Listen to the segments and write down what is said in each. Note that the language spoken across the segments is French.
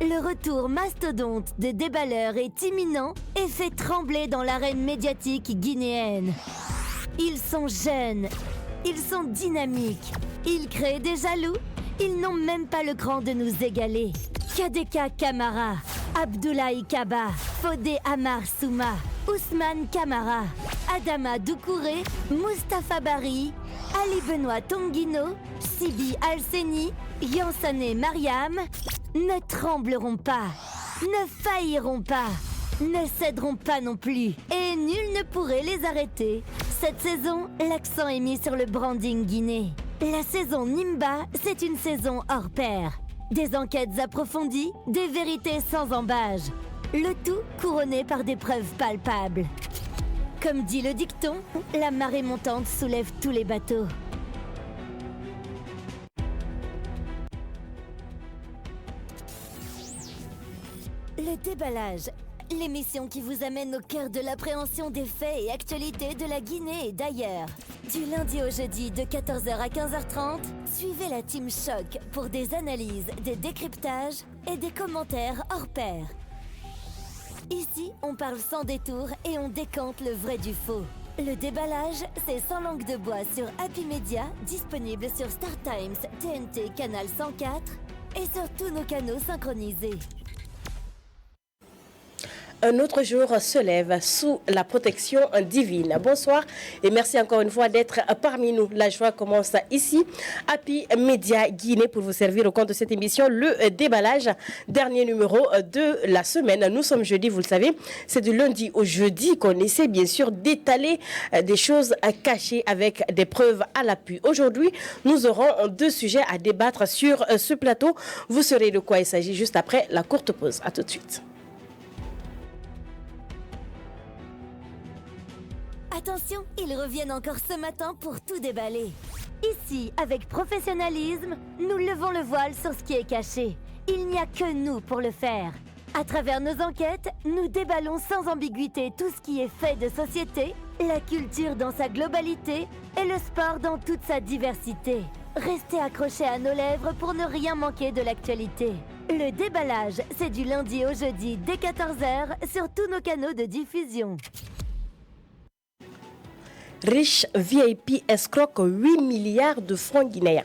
Le retour mastodonte des déballeurs est imminent et fait trembler dans l'arène médiatique guinéenne. Ils sont jeunes, ils sont dynamiques, ils créent des jaloux, ils n'ont même pas le cran de nous égaler. Kadeka Kamara, Abdoulaye Kaba, Fodé Amar Souma, Ousmane Kamara, Adama Doucouré, Mustapha Bari, Ali Benoît Tongino, Sibi Alseni, Yansane Mariam ne trembleront pas, ne failliront pas, ne céderont pas non plus, et nul ne pourrait les arrêter. Cette saison, l'accent est mis sur le branding guinéen. La saison Nimba, c'est une saison hors pair. Des enquêtes approfondies, des vérités sans embâge. Le tout couronné par des preuves palpables. Comme dit le dicton, la marée montante soulève tous les bateaux. Le déballage, l'émission qui vous amène au cœur de l'appréhension des faits et actualités de la Guinée et d'ailleurs. Du lundi au jeudi de 14h à 15h30, suivez la Team Choc pour des analyses, des décryptages et des commentaires hors pair. Ici, on parle sans détour et on décante le vrai du faux. Le déballage, c'est sans langue de bois sur Happy Media, disponible sur Star Times, TNT, Canal 104 et sur tous nos canaux synchronisés. Un autre jour se lève sous la protection divine. Bonsoir et merci encore une fois d'être parmi nous. La joie commence ici, Happy Media Guinée, pour vous servir au compte de cette émission, le déballage, dernier numéro de la semaine. Nous sommes jeudi, vous le savez, c'est du lundi au jeudi qu'on essaie bien sûr d'étaler des choses cachées avec des preuves à l'appui. Aujourd'hui, nous aurons deux sujets à débattre sur ce plateau. Vous saurez de quoi il s'agit juste après la courte pause. À tout de suite. Attention, ils reviennent encore ce matin pour tout déballer. Ici, avec professionnalisme, nous levons le voile sur ce qui est caché. Il n'y a que nous pour le faire. À travers nos enquêtes, nous déballons sans ambiguïté tout ce qui est fait de société, la culture dans sa globalité et le sport dans toute sa diversité. Restez accrochés à nos lèvres pour ne rien manquer de l'actualité. Le déballage, c'est du lundi au jeudi dès 14h sur tous nos canaux de diffusion. Riche VIP escroque 8 milliards de francs guinéens.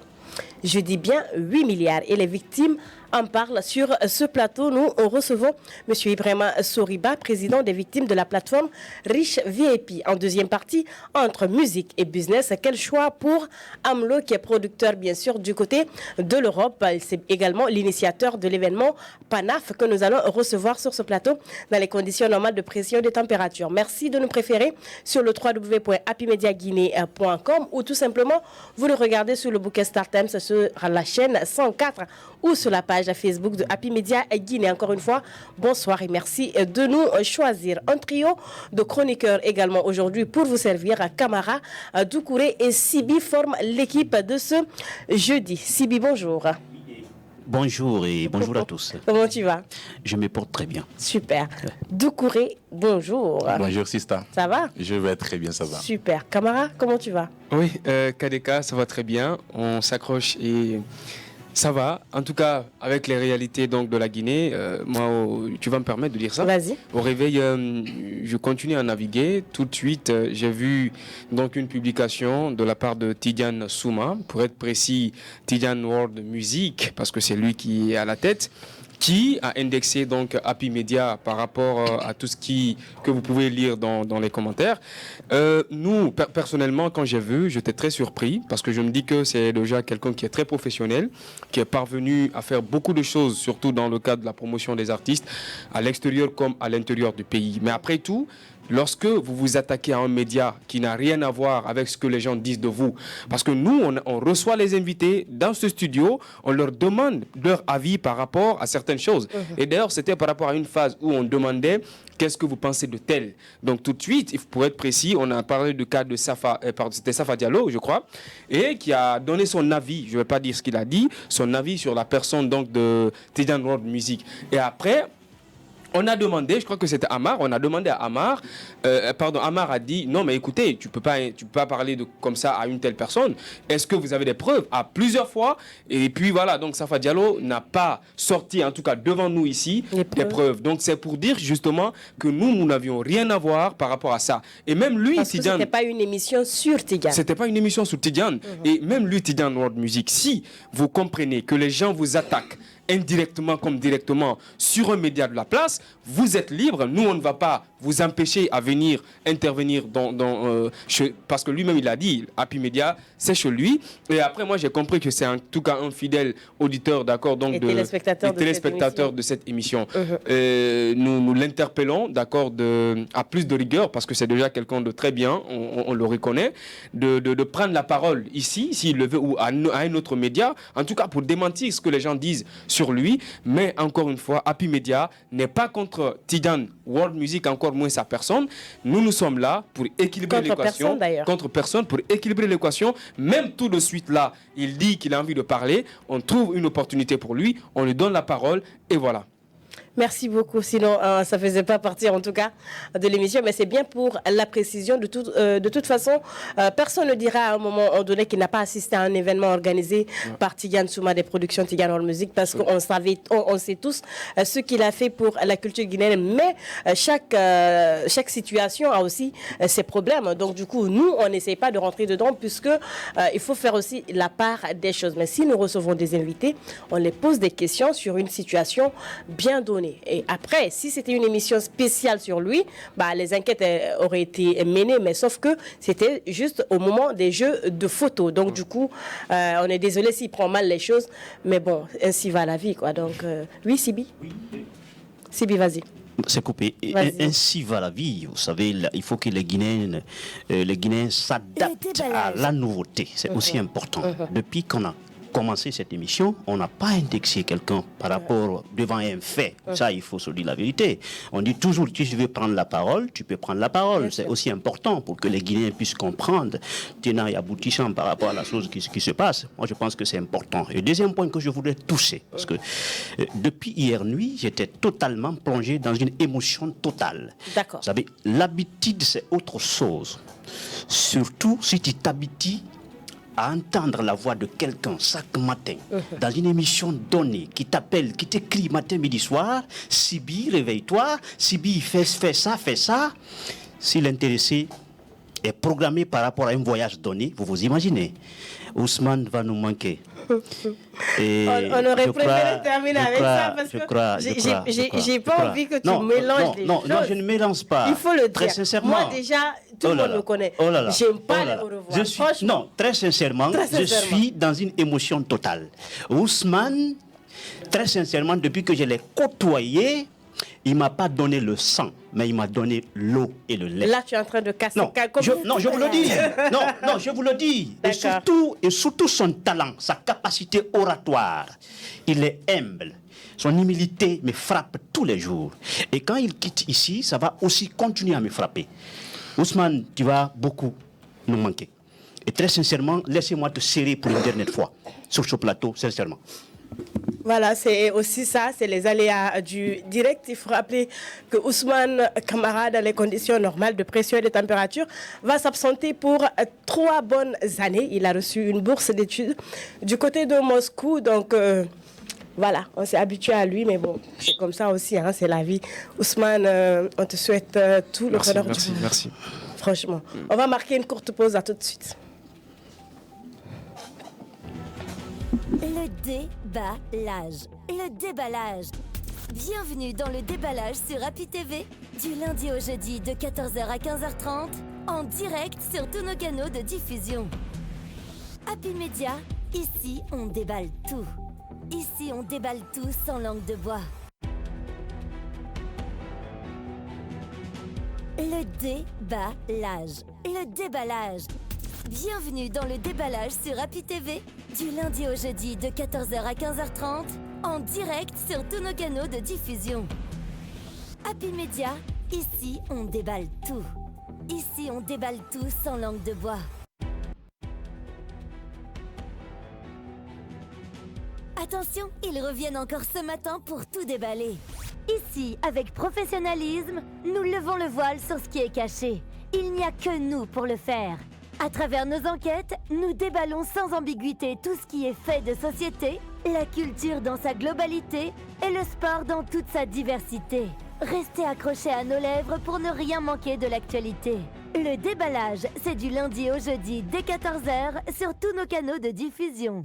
Je dis bien 8 milliards. Et les victimes en parlent sur ce plateau. Nous recevons M. Ibrahima Soriba, président des victimes de la plateforme Riche VIP. En deuxième partie, entre musique et business, quel choix pour AMLO, qui est producteur bien sûr du côté de l'Europe. C'est également l'initiateur de l'événement PANAF que nous allons recevoir sur ce plateau dans les conditions normales de pression des températures. Merci de nous préférer sur le www.happymediaguinée.com ou tout simplement vous le regardez sur le bouquet Star Times sur la chaîne 104 ou sur la page Facebook de Happy Media Guinée. Encore une fois, bonsoir et merci de nous choisir. Un trio de chroniqueurs également aujourd'hui pour vous servir. Kamara, Doucouré et Sibi forment l'équipe de ce jeudi. Sibi, bonjour. Bonjour et bonjour à tous. Comment tu vas? Je me porte très bien. Super. Doucouré, bonjour. Bonjour Sista. Ça va? Je vais très bien, ça va. Super. Kamara, comment tu vas? Oui, Kadeka, ça va très bien. On s'accroche et ça va. En tout cas, avec les réalités donc de la Guinée, moi, tu vas me permettre de dire ça? Vas-y. Au réveil, je continue à naviguer. Tout de suite, j'ai vu donc une publication de la part de Tidiane Souma, pour être précis, Tidiane World Music, parce que c'est lui qui est à la tête, qui a indexé donc Happy Media par rapport à tout ce que vous pouvez lire dans les commentaires. Nous, personnellement, quand j'ai vu, j'étais très surpris parce que je me dis que c'est déjà quelqu'un qui est très professionnel, qui est parvenu à faire beaucoup de choses, surtout dans le cadre de la promotion des artistes, à l'extérieur comme à l'intérieur du pays. Mais après tout, lorsque vous vous attaquez à un média qui n'a rien à voir avec ce que les gens disent de vous, parce que nous, on reçoit les invités dans ce studio, on leur demande leur avis par rapport à certaines choses. Et d'ailleurs, c'était par rapport à une phase où on demandait qu'est-ce que vous pensez de tel. Donc tout de suite, pour être précis, on a parlé du cas de c'était Safa Diallo, je crois, et qui a donné son avis, je ne vais pas dire ce qu'il a dit, son avis sur la personne donc de Tidiane World Music. Et après, On a demandé, je crois que c'était Amar, on a demandé à Amar, Amar a dit, non mais écoutez, tu peux pas parler comme ça à une telle personne. Est-ce que vous avez des preuves? À plusieurs fois. Et puis voilà, donc Safa Diallo n'a pas sorti, en tout cas devant nous ici, des preuves. Donc c'est pour dire justement que nous n'avions rien à voir par rapport à ça. Et même lui, parce Tidiane... que c'était pas une émission sur Tidiane. C'était pas une émission sur Tidiane. Et même lui, Tidiane World Music, si vous comprenez que les gens vous attaquent, indirectement comme directement sur un média de la place, vous êtes libre. Nous, on ne va pas vous empêcher à venir intervenir parce que lui-même, il a dit, Happy Media, c'est chez lui. Et après, moi, j'ai compris que c'est en tout cas un fidèle auditeur, d'accord, donc et téléspectateur de cette émission. Nous l'interpellons, d'accord, à plus de rigueur, parce que c'est déjà quelqu'un de très bien, on le reconnaît, de prendre la parole ici, s'il le veut, ou à un autre média, en tout cas pour démentir ce que les gens disent sur lui. Mais encore une fois, Happy Media n'est pas contre Tidiane World Music, encore moins sa personne. Nous sommes là pour équilibrer l'équation. Contre personne, pour équilibrer l'équation. Même tout de suite là, il dit qu'il a envie de parler. On trouve une opportunité pour lui. On lui donne la parole et voilà. Merci beaucoup. Sinon, ça ne faisait pas partie, en tout cas, de l'émission. Mais c'est bien pour la précision. De toute façon, personne ne dira à un moment donné qu'il n'a pas assisté à un événement organisé par Tidiane Souma des productions Tidiane World Music, parce qu'on sait tous ce qu'il a fait pour la culture guinéenne. Mais chaque situation a aussi ses problèmes. Donc, du coup, nous, on n'essaie pas de rentrer dedans, puisque il faut faire aussi la part des choses. Mais si nous recevons des invités, on les pose des questions sur une situation bien donnée. Et après, si c'était une émission spéciale sur lui, les enquêtes auraient été menées, mais sauf que c'était juste au moment des jeux de photos. Donc du coup, on est désolé s'il prend mal les choses, mais bon, ainsi va la vie, quoi. Donc, oui, Sibi. Sibi, vas-y. C'est coupé. Ainsi va la vie. Vous savez, il faut que les Guinéens s'adaptent à la nouveauté. C'est aussi important. Depuis qu'on a commencé cette émission, on n'a pas indexé quelqu'un par rapport devant un fait. Ça, il faut se dire la vérité. On dit toujours, si tu veux prendre la parole, tu peux prendre la parole. C'est aussi important pour que les Guinéens puissent comprendre, tenant et aboutissant par rapport à la chose qui se passe. Moi, je pense que c'est important. Et deuxième point que je voudrais toucher, parce que depuis hier nuit, j'étais totalement plongé dans une émotion totale. D'accord. Vous savez, l'habitude, c'est autre chose. Surtout si tu t'habitues à entendre la voix de quelqu'un chaque matin dans une émission donnée qui t'appelle, qui t'écrit matin, midi, soir. Sibi, réveille-toi. Sibi, fais ça, fais ça. Si l'intéressé est programmé par rapport à un voyage donné, vous vous imaginez, Ousmane va nous manquer. Et on aurait préféré terminer avec ça parce que j'ai pas envie que tu mélanges les choses. Non, je ne mélange pas. Il faut le dire. Très sincèrement. Moi déjà, tout le monde me connaît. J'aime pas les au revoir. Non, très sincèrement, je suis dans une émotion totale. Ousmane, très sincèrement, depuis que je l'ai côtoyé, il ne m'a pas donné le sang, mais il m'a donné l'eau et le lait. Là, tu es en train de casser. Je vous le dis. Non, je vous le dis. Et surtout son talent, sa capacité oratoire. Il est humble. Son humilité me frappe tous les jours. Et quand il quitte ici, ça va aussi continuer à me frapper. Ousmane, tu vas beaucoup nous manquer. Et très sincèrement, laissez-moi te serrer pour une dernière fois sur ce plateau, sincèrement. Voilà, c'est aussi ça, c'est les aléas du direct. Il faut rappeler que Ousmane Camara, dans les conditions normales de pression et de température, va s'absenter pour 3 bonnes années. Il a reçu une bourse d'études du côté de Moscou, donc voilà, on s'est habitué à lui, mais bon, c'est comme ça aussi, hein, c'est la vie. Ousmane, on te souhaite tout le bonheur du monde. Merci. Franchement, on va marquer une courte pause, à tout de suite. Le déballage. Le déballage. Bienvenue dans le déballage sur Happy TV. Du lundi au jeudi de 14h à 15h30. En direct sur tous nos canaux de diffusion. Happy Media, ici on déballe tout. Ici on déballe tout sans langue de bois. Le déballage. Le déballage. Bienvenue dans le déballage sur Happy TV. Du lundi au jeudi de 14h à 15h30. En direct sur tous nos canaux de diffusion. Happy Media, ici on déballe tout. Ici on déballe tout sans langue de bois. Attention, ils reviennent encore ce matin pour tout déballer. Ici, avec professionnalisme, nous levons le voile sur ce qui est caché. Il n'y a que nous pour le faire. À travers nos enquêtes, nous déballons sans ambiguïté tout ce qui est fait de société, la culture dans sa globalité et le sport dans toute sa diversité. Restez accrochés à nos lèvres pour ne rien manquer de l'actualité. Le déballage, c'est du lundi au jeudi dès 14h sur tous nos canaux de diffusion.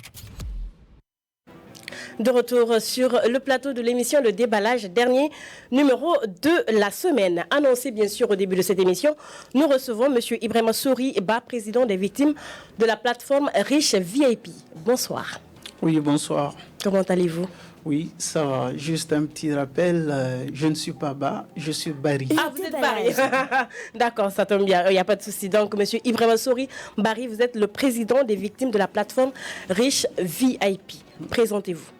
De retour sur le plateau de l'émission Le Déballage, dernier numéro de la semaine. Annoncé bien sûr au début de cette émission, nous recevons M. Ibrahima Souri Ba, président des victimes de la plateforme Riche VIP. Bonsoir. Oui, bonsoir. Comment allez-vous? Oui, ça va. Juste un petit rappel, je ne suis pas Ba, je suis Barry. Ah, vous êtes Barry. D'accord, ça tombe bien, il n'y a pas de souci. Donc, M. Ibrahima Souri Barry, vous êtes le président des victimes de la plateforme Riche VIP. Présentez-vous.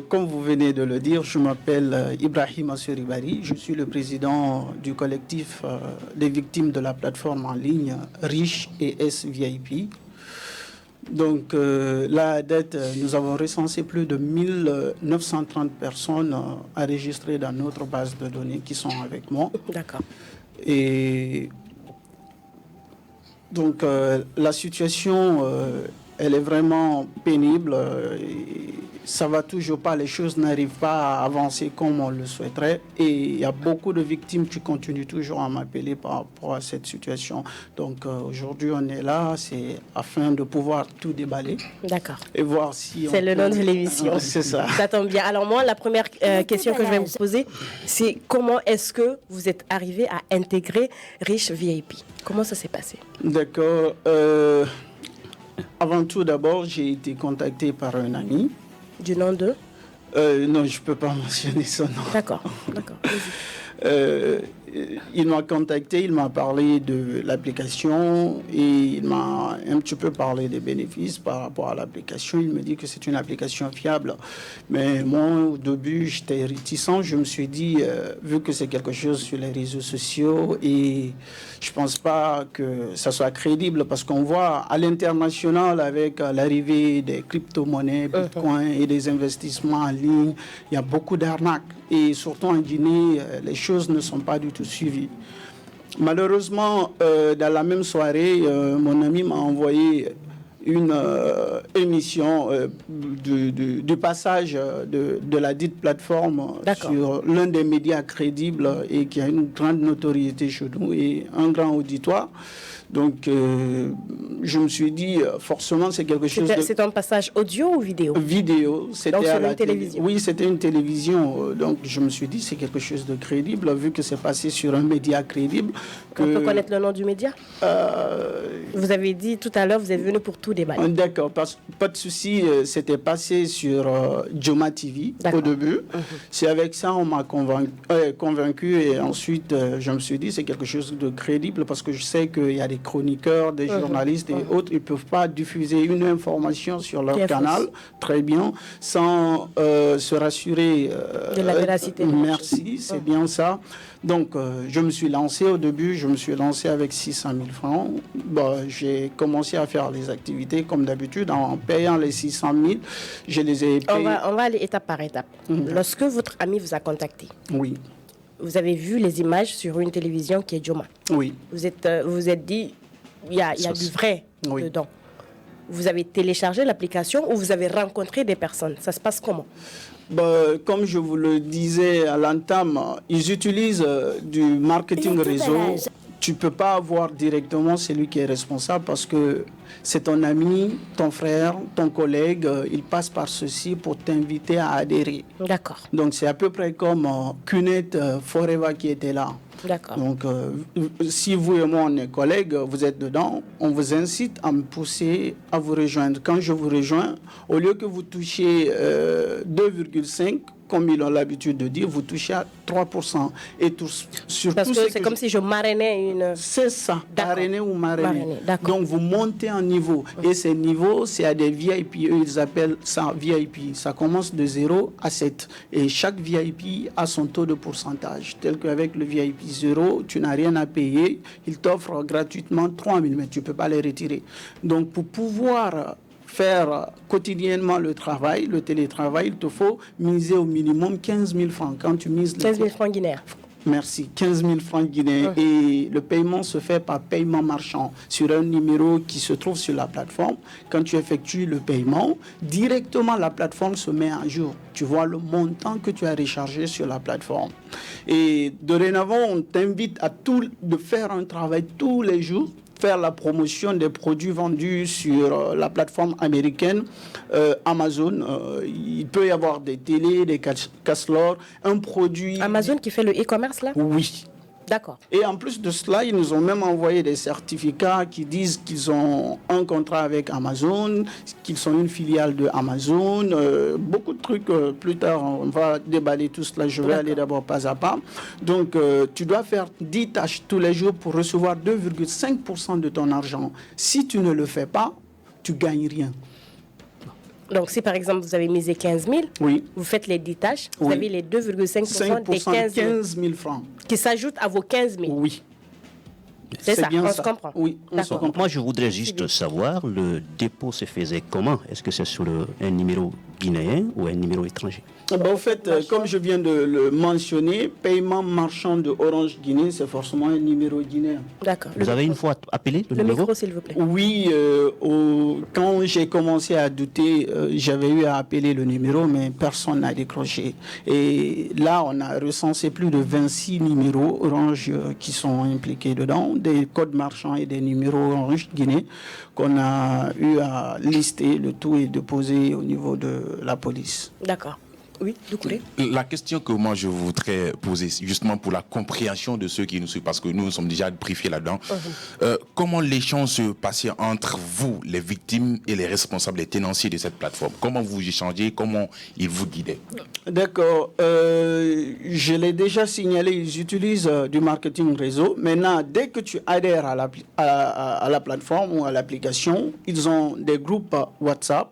Comme vous venez de le dire, je m'appelle Ibrahima Souri Barry. Je suis le président du collectif des victimes de la plateforme en ligne Riche et SVIP. Donc, là, à date, nous avons recensé plus de 1930 personnes enregistrées dans notre base de données qui sont avec moi. D'accord. Et donc, la situation, elle est vraiment pénible. Ça va toujours pas, les choses n'arrivent pas à avancer comme on le souhaiterait. Et il y a beaucoup de victimes qui continuent toujours à m'appeler par rapport à cette situation. Donc aujourd'hui, on est là, c'est afin de pouvoir tout déballer. D'accord. Et voir si... C'est le nom de l'émission. C'est ça. Ça tombe bien. Alors moi, la première question que je vais vous poser, c'est comment est-ce que vous êtes arrivé à intégrer Riche VIP? Comment ça s'est passé? D'accord. Avant tout, d'abord, j'ai été contacté par un ami. Du nom de? Non, je ne peux pas mentionner son nom. D'accord, d'accord. Il m'a contacté, il m'a parlé de l'application et il m'a un petit peu parlé des bénéfices par rapport à l'application. Il me dit que c'est une application fiable. Mais moi, au début, j'étais réticent. Je me suis dit, vu que c'est quelque chose sur les réseaux sociaux et je ne pense pas que ça soit crédible parce qu'on voit à l'international avec l'arrivée des crypto-monnaies, Bitcoin et des investissements en ligne, il y a beaucoup d'arnaques. Et surtout en Guinée, les choses ne sont pas du tout suivies. Malheureusement, dans la même soirée, mon ami m'a envoyé une émission du passage de la dite plateforme sur l'un des médias crédibles et qui a une grande notoriété chez nous et un grand auditoire. Donc, je me suis dit, forcément, c'est quelque chose de... C'est un passage audio ou vidéo? Vidéo. C'était à la télévision? Oui, c'était une télévision. Donc, je me suis dit, c'est quelque chose de crédible, vu que c'est passé sur un média crédible. On peut connaître le nom du média? Vous avez dit tout à l'heure, vous êtes venu pour tout débattre. D'accord, pas de souci. C'était passé sur Joma TV au début. C'est avec ça on m'a convaincu et ensuite, je me suis dit, c'est quelque chose de crédible parce que je sais qu'il y a des chroniqueurs, des journalistes et autres, ils ne peuvent pas diffuser une information sur leur canal, très bien, sans se rassurer de la véracité. Merci, c'est bien ça. Donc, je me suis lancé au début, je me suis lancé avec 600 000 francs. Bon, j'ai commencé à faire les activités comme d'habitude, en payant les 600 000. Je les ai payés. On va aller étape par étape. Lorsque votre ami vous a contacté, oui, vous avez vu les images sur une télévision qui est Joma. Oui. Vous vous êtes dit, il y a du vrai dedans. Vous avez téléchargé l'application ou vous avez rencontré des personnes? Ça se passe comment? Comme je vous le disais à l'entame, ils utilisent du marketing réseau. Tu ne peux pas avoir directement celui qui est responsable parce que c'est ton ami, ton frère, ton collègue, il passe par ceci pour t'inviter à adhérer. D'accord. Donc c'est à peu près comme Cunette Forever qui était là. D'accord. Donc si vous et moi on est collègues, vous êtes dedans, on vous incite à me pousser à vous rejoindre. Quand je vous rejoins, au lieu que vous touchiez 2,5, comme ils ont l'habitude de dire, vous touchez à 3%. Et surtout, parce que c'est comme si je marrainais une... C'est ça, marrainer ou marrainer. Donc vous montez en niveau. Et ces niveaux, c'est à des VIP, eux ils appellent ça VIP. Ça commence de 0 à 7. Et chaque VIP a son taux de pourcentage. Tel qu'avec le VIP 0, tu n'as rien à payer. Ils t'offrent gratuitement 3 000, mais tu ne peux pas les retirer. Donc pour pouvoir faire quotidiennement le travail, le télétravail, il te faut miser au minimum 15 000 francs. Quand tu mises 15 000 francs guinéens. Merci, 15 000 francs guinéens. Et le paiement se fait par paiement marchand sur un numéro qui se trouve sur la plateforme. Quand tu effectues le paiement, directement la plateforme se met à jour. Tu vois le montant que tu as rechargé sur la plateforme. Et dorénavant, on t'invite de faire un travail tous les jours, faire la promotion des produits vendus sur la plateforme américaine Amazon. Il peut y avoir des télés, des casseroles, un produit... Amazon qui fait le e-commerce là? Oui. D'accord. Et en plus de cela, ils nous ont même envoyé des certificats qui disent qu'ils ont un contrat avec Amazon, qu'ils sont une filiale de Amazon. Beaucoup de trucs, plus tard, on va déballer tout cela. Je vais aller d'abord pas à pas. Donc, tu dois faire 10 tâches tous les jours pour recevoir 2,5% de ton argent. Si tu ne le fais pas, tu gagnes rien. Donc, si par exemple vous avez misé 15 000, oui, vous faites les 10 tâches, vous oui, avez les 2,5% des 15 000 francs. Qui s'ajoutent à vos 15 000. Oui. C'est ça, bien on ça. se comprend. Oui, on se comprend. Moi, je voudrais juste savoir, le dépôt se faisait comment? Est-ce que c'est sur un numéro guinéen ou un numéro étranger? En fait, comme je viens de le mentionner, paiement marchand de Orange Guinée, c'est forcément un numéro guinéen. D'accord. Vous avez une fois appelé le numéro? micro, s'il vous plaît. Oui, quand j'ai commencé à douter, j'avais eu à appeler le numéro, mais personne n'a décroché. Et là, on a recensé plus de 26 numéros Orange qui sont impliqués dedans, des codes marchands et des numéros Orange Guinée qu'on a eu à lister. Le tout est déposé au niveau de la police. D'accord. Oui, Doucouré. La question que moi je voudrais poser, justement pour la compréhension de ceux qui nous suivent, parce que nous sommes déjà briefés là-dedans, comment l'échange se passait entre vous, les victimes, et les responsables, les tenanciers de cette plateforme? Comment vous échangez? Comment ils vous guidaient? D'accord. Je l'ai déjà signalé, ils utilisent du marketing réseau. Maintenant, dès que tu adhères à la plateforme ou à l'application, ils ont des groupes WhatsApp.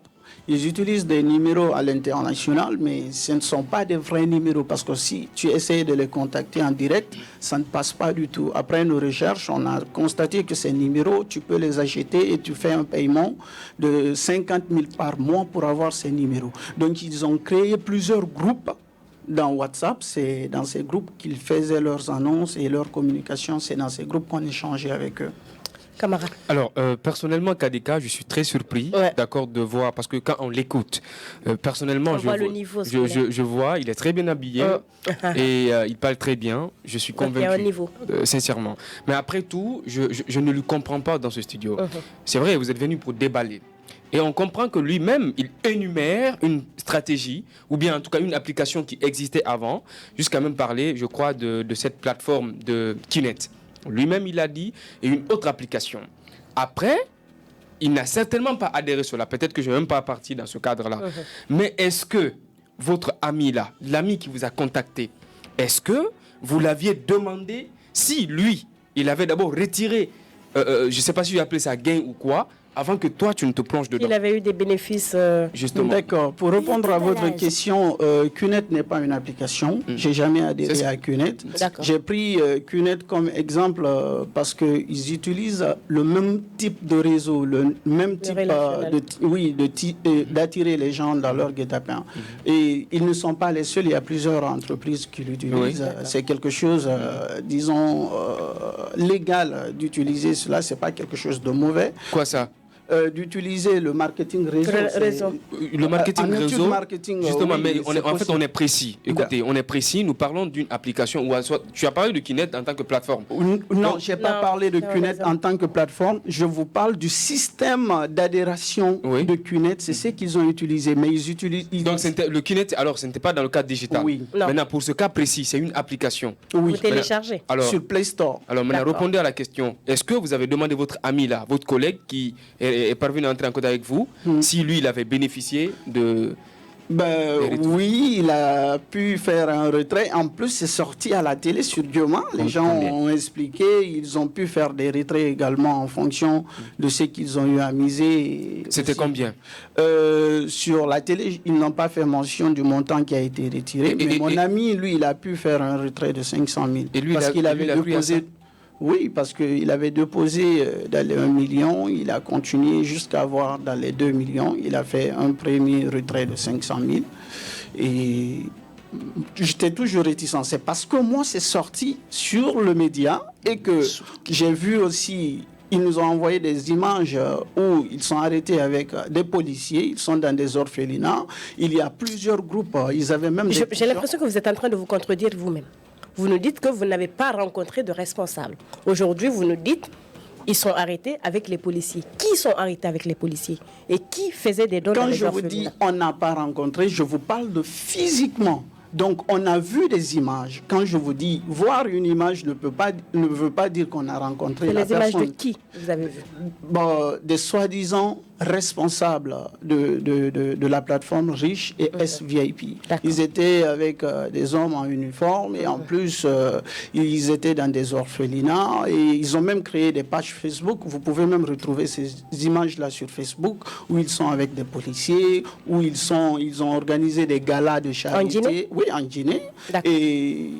Ils utilisent des numéros à l'international, mais ce ne sont pas des vrais numéros parce que si tu essayes de les contacter en direct, ça ne passe pas du tout. Après nos recherches, on a constaté que ces numéros, tu peux les acheter et tu fais un paiement de 50 000 par mois pour avoir ces numéros. Donc, ils ont créé plusieurs groupes dans WhatsApp. C'est dans ces groupes qu'ils faisaient leurs annonces et leurs communications. C'est dans ces groupes qu'on échangeait avec eux. Camarade. Alors, personnellement, Kadeka, je suis très surpris, d'accord, de voir, parce que quand on l'écoute, personnellement, je vois, il est très bien habillé et il parle très bien, je suis convaincu, il y a un niveau. Sincèrement. Mais après tout, je ne lui comprends pas dans ce studio. C'est vrai, vous êtes venu pour déballer. Et on comprend que lui-même, il énumère une stratégie, ou bien en tout cas une application qui existait avant, jusqu'à même parler, je crois, de cette plateforme de Kinet. Lui-même, il a dit, et une autre application. Après, il n'a certainement pas adhéré sur là. Peut-être que je ne suis même pas parti dans ce cadre-là. Mais est-ce que votre ami là, l'ami qui vous a contacté, est-ce que vous l'aviez demandé si lui, il avait d'abord retiré, je ne sais pas si je vais appeler ça gain ou quoi, avant que toi, tu ne te plonges dedans? Il avait eu des bénéfices. Justement. D'accord. Pour répondre à votre question, QNet n'est pas une application. J'ai jamais adhéré à QNet. J'ai pris QNet comme exemple parce qu'ils utilisent le même type de réseau, le même type d'attirer les gens dans leur guet-apens. Et ils ne sont pas les seuls. Il y a plusieurs entreprises qui l'utilisent. C'est quelque chose, disons, légal d'utiliser cela. C'est pas quelque chose de mauvais. Quoi ça? D'utiliser le marketing réseau. Le marketing réseau, justement, oui, mais en fait, on est précis. Écoutez, on est précis, nous parlons d'une application. Tu as parlé de Kinet en tant que plateforme. Non, je n'ai pas parlé de Kinet en tant que plateforme. Je vous parle du système d'adhération de Kinet. C'est ce qu'ils ont utilisé. Mais ils utilisent... Donc, le Kinet, alors, ce n'était pas dans le cadre digital. Oui. Maintenant, pour ce cas précis, c'est une application. Oui. Vous téléchargez sur Play Store. Alors, maintenant, répondez à la question. Est-ce que vous avez demandé votre ami là, votre collègue qui est parvenu à entrer en contact avec vous, si lui, il avait bénéficié de... Oui, il a pu faire un retrait. En plus, c'est sorti à la télé sur Dioma. Les gens ont expliqué. Ils ont pu faire des retraits également en fonction de ce qu'ils ont eu à miser. C'était combien? Sur la télé, ils n'ont pas fait mention du montant qui a été retiré. Mais mon ami, lui, il a pu faire un retrait de 500 000. Et lui, parce qu'il avait déposé... Oui, parce qu'il avait déposé dans les 1 million, il a continué jusqu'à avoir dans les 2 millions. Il a fait un premier retrait de 500 000. Et j'étais toujours réticent. C'est parce que moi, c'est sorti sur le média et que j'ai vu aussi, ils nous ont envoyé des images où ils sont arrêtés avec des policiers, ils sont dans des orphelinats. Il y a plusieurs groupes, ils avaient même des... J'ai l'impression que vous êtes en train de vous contredire vous-même. Vous nous dites que vous n'avez pas rencontré de responsables. Aujourd'hui, vous nous dites ils sont arrêtés avec les policiers. Qui sont arrêtés avec les policiers? Et qui faisait des dons dans les orphelinats? Quand je vous dis on n'a pas rencontré, je vous parle de physiquement. Donc, on a vu des images. Quand je vous dis voir une image ne veut pas dire qu'on a rencontré la personne. Les images de qui vous avez vu? Des soi-disant responsables de la plateforme Riche et SVIP. Ils étaient avec des hommes en uniforme et en plus, ils étaient dans des orphelinats et ils ont même créé des pages Facebook. Vous pouvez même retrouver ces images-là sur Facebook où ils sont avec des policiers, où ils ont organisé des galas de charité. Oui, en Guinée. Et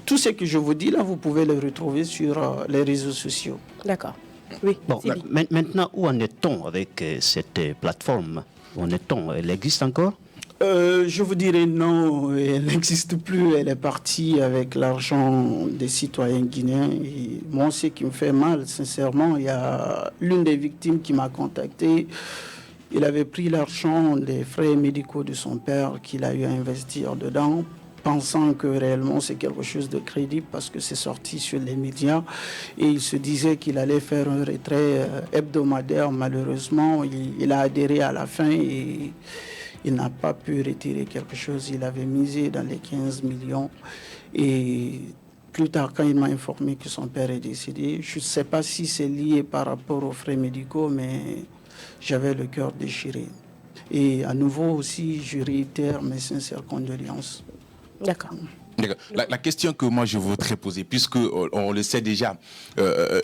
tout ce que je vous dis là, vous pouvez le retrouver sur les réseaux sociaux. D'accord. Oui. Bon, maintenant, où en est-on avec cette plateforme? Où en est-on? Elle existe encore? Je vous dirais non, elle n'existe plus. Elle est partie avec l'argent des citoyens guinéens. Et moi, ce qui me fait mal, sincèrement, il y a l'une des victimes qui m'a contacté. Il avait pris l'argent des frais médicaux de son père qu'il a eu à investir dedans, pensant que réellement c'est quelque chose de crédible parce que c'est sorti sur les médias. Et il se disait qu'il allait faire un retrait hebdomadaire. Malheureusement, il a adhéré à la fin et il n'a pas pu retirer quelque chose. Il avait misé dans les 15 millions. Et plus tard, quand il m'a informé que son père est décédé, je ne sais pas si c'est lié par rapport aux frais médicaux, mais j'avais le cœur déchiré. Et à nouveau aussi, je réitère mes sincères condoléances. D'accord. La question que moi je voudrais poser, puisque on le sait déjà,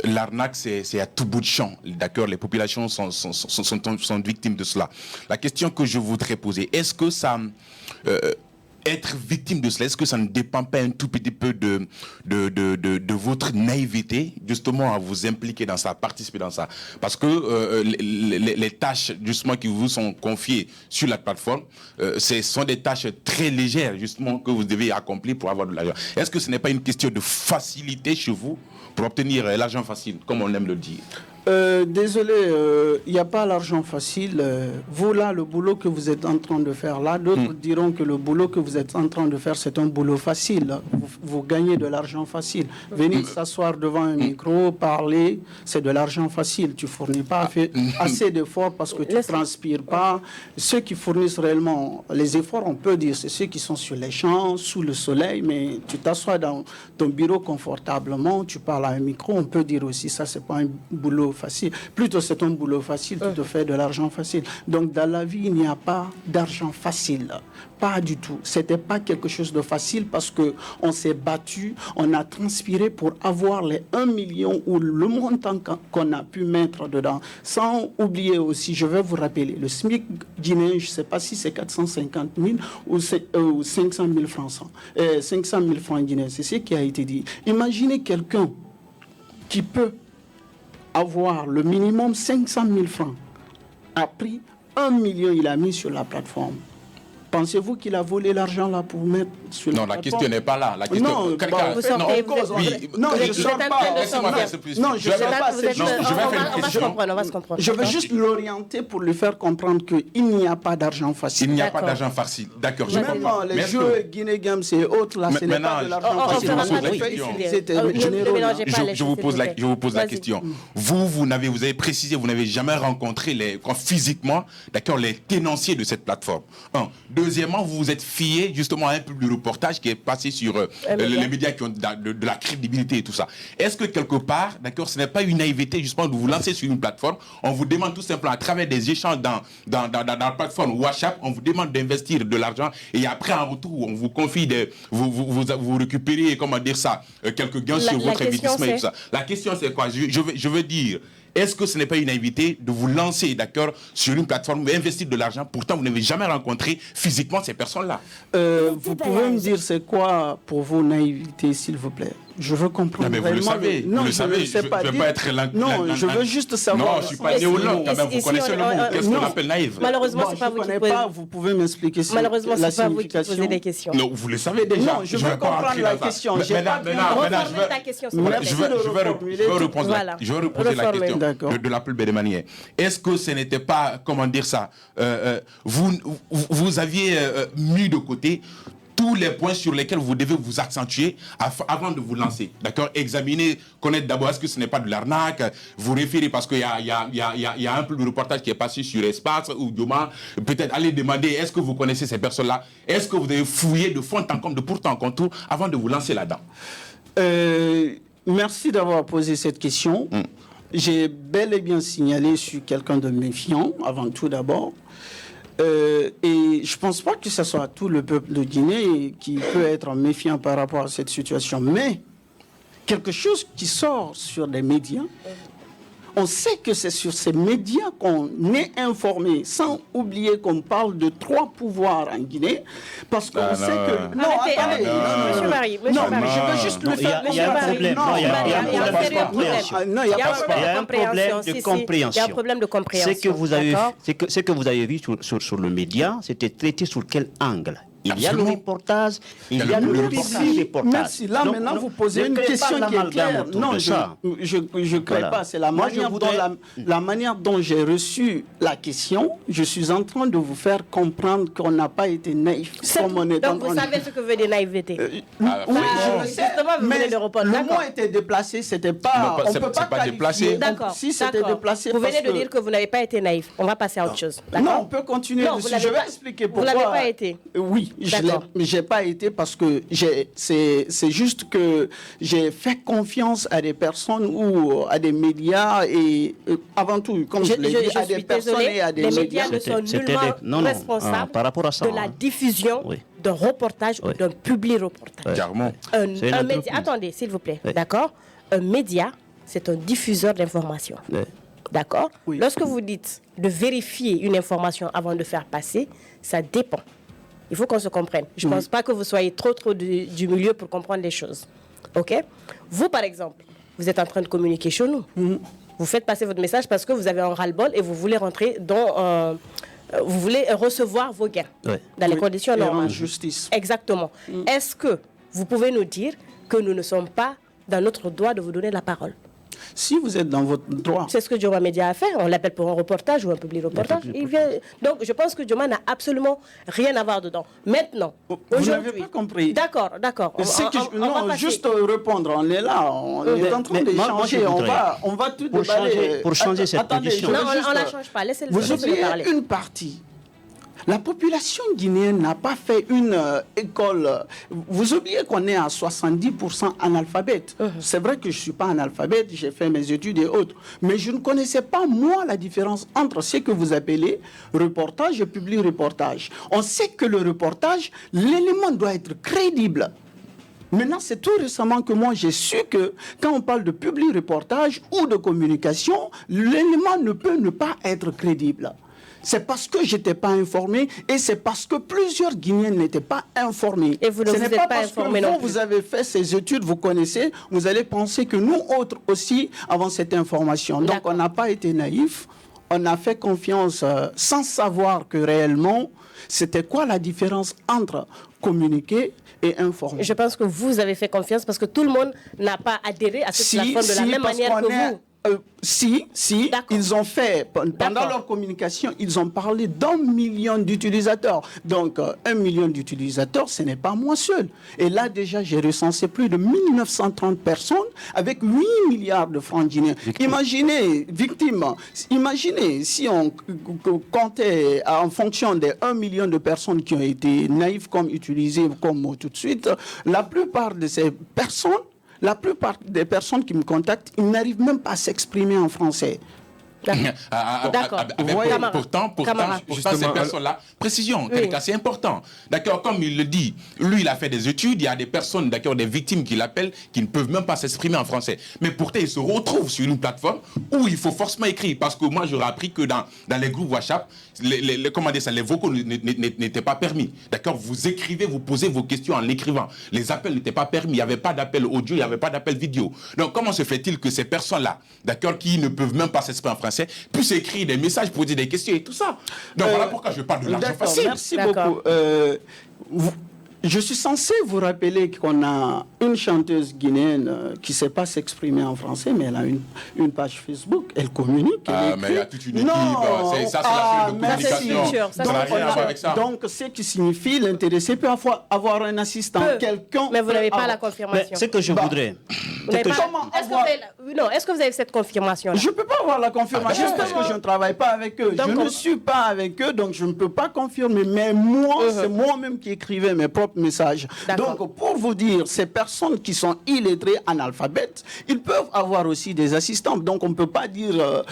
l'arnaque c'est à tout bout de champ, d'accord, les populations sont victimes de cela. La question que je voudrais poser, est-ce que ça... être victime de cela, est-ce que ça ne dépend pas un tout petit peu de votre naïveté, justement, à vous impliquer dans ça, à participer dans ça? Parce que les tâches, justement, qui vous sont confiées sur la plateforme, ce sont des tâches très légères, justement, que vous devez accomplir pour avoir de l'argent. Est-ce que ce n'est pas une question de facilité chez vous pour obtenir l'argent facile, comme on aime le dire? Désolé, il n'y a pas l'argent facile. Vous là, le boulot que vous êtes en train de faire là, d'autres diront que le boulot que vous êtes en train de faire, c'est un boulot facile. Vous gagnez de l'argent facile. Venir s'asseoir devant un micro, parler, c'est de l'argent facile. Tu fournis pas assez d'efforts parce que tu ne transpires pas. Ceux qui fournissent réellement les efforts, on peut dire, c'est ceux qui sont sur les champs, sous le soleil, mais tu t'assois dans ton bureau confortablement, tu parles à un micro, on peut dire aussi ça, c'est pas un boulot facile. Plutôt, c'est un boulot facile, tu te fais de l'argent facile. Donc, dans la vie, il n'y a pas d'argent facile. Pas du tout. C'était pas quelque chose de facile parce que on s'est battu, on a transpiré pour avoir les 1 million ou le montant qu'on a pu mettre dedans. Sans oublier aussi, je vais vous rappeler, le SMIC guinéen, je ne sais pas si c'est 450 000 ou 500 000 francs. 500 000 francs guinéens, c'est ce qui a été dit. Imaginez quelqu'un qui peut avoir le minimum 500 000 francs, a pris 1 million, il a mis sur la plateforme. Pensez-vous qu'il a volé l'argent là pour mettre sur la plateforme? Non, la question n'est pas là. La question... Non, je ne sors pas. Je veux juste l'orienter pour lui faire comprendre qu'il n'y a pas d'argent facile. Il n'y a pas d'argent facile. D'accord. Même les jeux Guinée Games et autres, là, ce n'est pas de l'argent facile. Je vous pose la question. Vous avez précisé, vous n'avez jamais rencontré physiquement, d'accord, les tenanciers de cette plateforme. Deuxièmement, vous vous êtes fié justement à un public de reportage qui est passé sur les médias qui ont de la crédibilité et tout ça. Est-ce que quelque part, d'accord, ce n'est pas une naïveté justement de vous lancer sur une plateforme? On vous demande tout simplement à travers des échanges dans la plateforme WhatsApp, on vous demande d'investir de l'argent et après en retour, on vous confie vous récupérez, comment dire ça, quelques gains sur votre investissement et tout ça. La question c'est quoi? Je veux dire, est-ce que ce n'est pas une naïveté de vous lancer, d'accord, sur une plateforme, investir de l'argent, pourtant vous n'avez jamais rencontré physiquement ces personnes-là? Vous pouvez me dire c'est quoi pour vous naïveté, s'il vous plaît? Je veux comprendre. Non, mais vous le savez, Non, vous le savez. Je ne veux pas être Non, je veux juste savoir. Non, je ne suis pas néologue quand même. Vous connaissez le mot. Qu'est-ce qu'on appelle naïf? Malheureusement, c'est pas vous qui posez. Vous pouvez m'expliquer Malheureusement, la c'est pas vous qui signification. posez des questions. Non, vous le savez déjà. Non, je veux comprendre la question. Je vais reposer la question de la plus belle manière. Est-ce que ce n'était pas, comment dire ça, vous aviez mis de côté tous les points sur lesquels vous devez vous accentuer avant de vous lancer. D'accord? Examiner, connaître d'abord, est-ce que ce n'est pas de l'arnaque? Vous référez parce qu'il y a un peu de reportage qui est passé sur Espace ou Dioma. Peut-être aller demander, est-ce que vous connaissez ces personnes-là? Est-ce que vous avez fouillé de fond en comble, de pourtant en contour, avant de vous lancer là-dedans? Merci d'avoir posé cette question. J'ai bel et bien signalé, je suis quelqu'un de méfiant, avant tout d'abord. Et je ne pense pas que ce soit tout le peuple de Guinée qui peut être méfiant par rapport à cette situation. Mais quelque chose qui sort sur les médias, on sait que c'est sur ces médias qu'on est informé, sans oublier qu'on parle de 3 pouvoirs en Guinée, parce qu'on sait que... Non, attendez, Monsieur Marie, mais je veux juste le faire... Il y a un problème. Il y a un problème de compréhension. Il y a un problème de compréhension. Ce que vous avez vu sur le média, c'était traité sur quel angle? Il y a le reportage, il y a le reportage. Merci. Là, maintenant, vous posez une question qui est claire. Non, je ne crée pas. C'est la manière dont j'ai reçu la question. Je suis en train de vous faire comprendre qu'on n'a pas été naïf. Donc, vous savez ce que veut dire naïveté? Oui, je sais. Mais le mot était déplacé. C'était pas... On ne peut pas qualifier. D'accord. Si c'était déplacé... Vous venez de dire que vous n'avez pas été naïf. On va passer à autre chose. Non, on peut continuer. Je vais expliquer pourquoi. Vous n'avez pas été? Oui. Je n'ai pas été parce que c'est juste que j'ai fait confiance à des personnes ou à des médias et avant tout, comme je l'ai dit, à des personnes et à des médias. Les médias ne sont nullement responsables par rapport à ça, de la diffusion d'un reportage ou d'un publi-reportage. Clairement. Un média, attendez, s'il vous plaît, d'accord? Un média, c'est un diffuseur d'informations. D'accord? Oui. Lorsque vous dites de vérifier une information avant de faire passer, ça dépend. Il faut qu'on se comprenne. Je ne pense pas que vous soyez trop du milieu pour comprendre les choses. OK? Vous, par exemple, vous êtes en train de communiquer chez nous. Vous faites passer votre message parce que vous avez un ras-le-bol et vous voulez rentrer dans... vous voulez recevoir vos gains dans les conditions normales. Justice. Exactement. Est-ce que vous pouvez nous dire que nous ne sommes pas dans notre droit de vous donner la parole? Si vous êtes dans votre droit. C'est ce que Dioma Média a fait. On l'appelle pour un reportage ou un public-reportage. Donc, je pense que Dioma n'a absolument rien à voir dedans. Maintenant, vous n'avez pas compris. D'accord. Non, juste répondre. On est là. On est en train d'échanger. On va tout déballer. Pour changer cette position. Non, on ne la change pas. Laissez-le parler. Une partie. La population guinéenne n'a pas fait une école. Vous oubliez qu'on est à 70% analphabète. C'est vrai que je ne suis pas analphabète, j'ai fait mes études et autres. Mais je ne connaissais pas, moi, la différence entre ce que vous appelez reportage et public-reportage. On sait que le reportage, l'élément doit être crédible. Maintenant, c'est tout récemment que moi j'ai su que quand on parle de public-reportage ou de communication, l'élément ne peut ne pas être crédible. C'est parce que je n'étais pas informé et c'est parce que plusieurs Guinéens n'étaient pas informés. Et vous ne vous êtes pas informé non plus. Vous avez fait ces études, vous connaissez, vous allez penser que nous autres aussi avons cette information. Donc on n'a pas été naïfs, on a fait confiance sans savoir que réellement c'était quoi la différence entre communiquer et informer. Je pense que vous avez fait confiance parce que tout le monde n'a pas adhéré à cette plateforme de la même manière que vous. Si, ils ont fait, pendant leur communication, ils ont parlé d'1 million d'utilisateurs. Donc, 1 million d'utilisateurs, ce n'est pas moi seul. Et là, déjà, j'ai recensé plus de 1930 personnes avec 8 milliards de francs guinéens. Imaginez, victimes, imaginez si on comptait en fonction des 1 million de personnes qui ont été naïves comme utilisées comme mot tout de suite, la plupart de ces personnes, la plupart des personnes qui me contactent, ils n'arrivent même pas à s'exprimer en français. D'accord. Pourtant, ces personnes-là, précision, c'est important. D'accord, comme il le dit, lui, il a fait des études, il y a des personnes, d'accord, des victimes qui l'appellent, qui ne peuvent même pas s'exprimer en français. Mais pourtant, il se retrouve sur une plateforme où il faut forcément écrire. Parce que moi, j'aurais appris que dans les groupes WhatsApp, les vocaux n'étaient pas permis. D'accord, vous écrivez, vous posez vos questions en écrivant. Les appels n'étaient pas permis, il n'y avait pas d'appel audio, il n'y avait pas d'appel vidéo. Donc, comment se fait-il que ces personnes-là, d'accord, qui ne peuvent même pas s'exprimer en français, puissent écrire des messages, poser des questions et tout ça? Donc, voilà pourquoi je parle de l'argent facile. Merci beaucoup. Je suis censé vous rappeler qu'on a une chanteuse guinéenne qui ne sait pas s'exprimer en français, mais elle a une page Facebook, elle communique. Mais il y a toute une équipe, ça c'est la feuille de communication. Ça n'a rien à voir avec ça. Donc, ce qui signifie l'intéressé peut avoir un assistant, quelqu'un. Mais vous n'avez pas la confirmation. C'est que je voudrais. Est-ce que vous avez cette confirmation-là? Je ne peux pas avoir la confirmation parce que je ne travaille pas avec eux. Je ne suis pas avec eux, donc je ne peux pas confirmer. Mais moi, c'est moi-même qui écrivais mes propres messages. Donc, pour vous dire, ces personnes qui sont illettrées, analphabètes, ils peuvent avoir aussi des assistants. Donc, on ne peut pas dire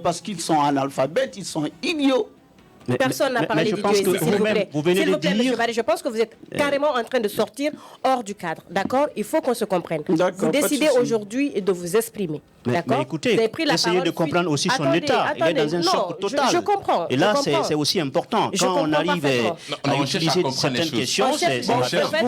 parce qu'ils sont analphabètes, ils sont idiots. Personne n'a parlé d'idiots ici, s'il vous plaît. Vous venez de dire... Monsieur Barry, je pense que vous êtes carrément en train de sortir hors du cadre. D'accord? Il faut qu'on se comprenne. Vous décidez aujourd'hui de vous exprimer. Mais écoutez, essayez de comprendre aussi son état. Il est dans un choc total. Je comprends. Et là, c'est aussi important. Quand on arrive à utiliser certaines questions, c'est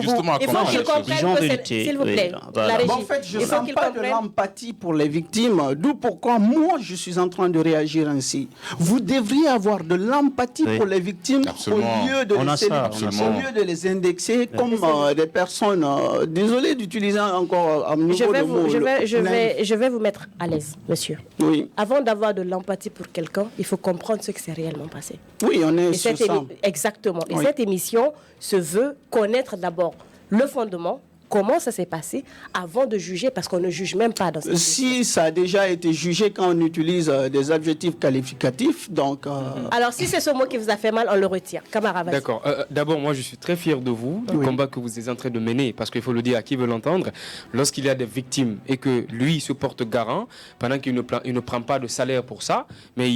justement à comprendre. Il faut qu'il comprenne que s'il vous plaît, la régie. En fait, je ne sens pas de l'empathie pour les victimes, d'où pourquoi moi, je suis en train de réagir ainsi. Vous devriez avoir de l'empathie pour les victimes au lieu de les indexer comme des personnes. Désolé d'utiliser encore un nouveau mot. Je vais vous mettre à l'aise, monsieur. Oui. Avant d'avoir de l'empathie pour quelqu'un, il faut comprendre ce qui s'est réellement passé. Oui, on est sur ça. Exactement. Et cette émission se veut connaître d'abord le fondement, comment ça s'est passé, avant de juger, parce qu'on ne juge même pas dans cette émission. Si ça a déjà été jugé quand on utilise des adjectifs qualificatifs, donc... Alors, si c'est ce mot qui vous a fait mal, on le retire. Camarade, vas-y. D'accord. D'abord, moi, je suis très fier de vous, du combat que vous êtes en train de mener, parce qu'il faut le dire à qui veut l'entendre. Lorsqu'il y a des victimes et que lui se porte garant, pendant qu'il ne prend pas de salaire pour ça, mais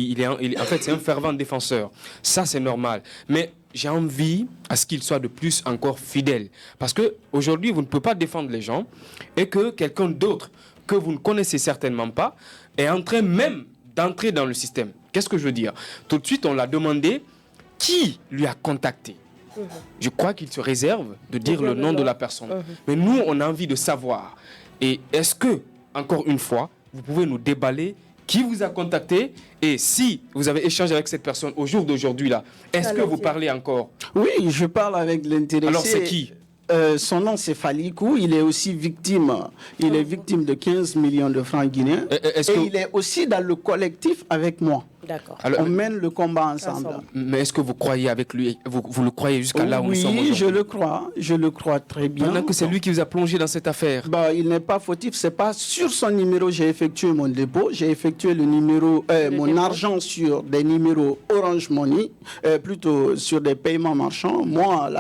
en fait, c'est un fervent défenseur. Ça, c'est normal. Mais j'ai envie à ce qu'il soit de plus encore fidèle. Parce qu'aujourd'hui, vous ne pouvez pas défendre les gens et que quelqu'un d'autre que vous ne connaissez certainement pas est en train même d'entrer dans le système. Qu'est-ce que je veux dire? Tout de suite, on l'a demandé qui lui a contacté. Je crois qu'il se réserve de dire le nom de la personne. Mais nous, on a envie de savoir. Et est-ce que, encore une fois, vous pouvez nous déballer qui vous a contacté et si vous avez échangé avec cette personne au jour d'aujourd'hui là, est-ce que vous parlez encore? Oui, je parle avec l'intéressé. Alors c'est qui? Son nom c'est Falikou, il est aussi victime. Il est victime de 15 millions de francs guinéens. Il est aussi dans le collectif avec moi. D'accord. On mène le combat ensemble. Mais est-ce que vous croyez avec lui? Vous le croyez jusqu'à là où nous sommes aujourd'hui? Oui, je le crois très bien. Pendant que c'est lui qui vous a plongé dans cette affaire. Il n'est pas fautif, c'est pas sur son numéro j'ai effectué mon dépôt, j'ai effectué le numéro, mon argent sur des numéros Orange Money, plutôt sur des paiements marchands. Moi,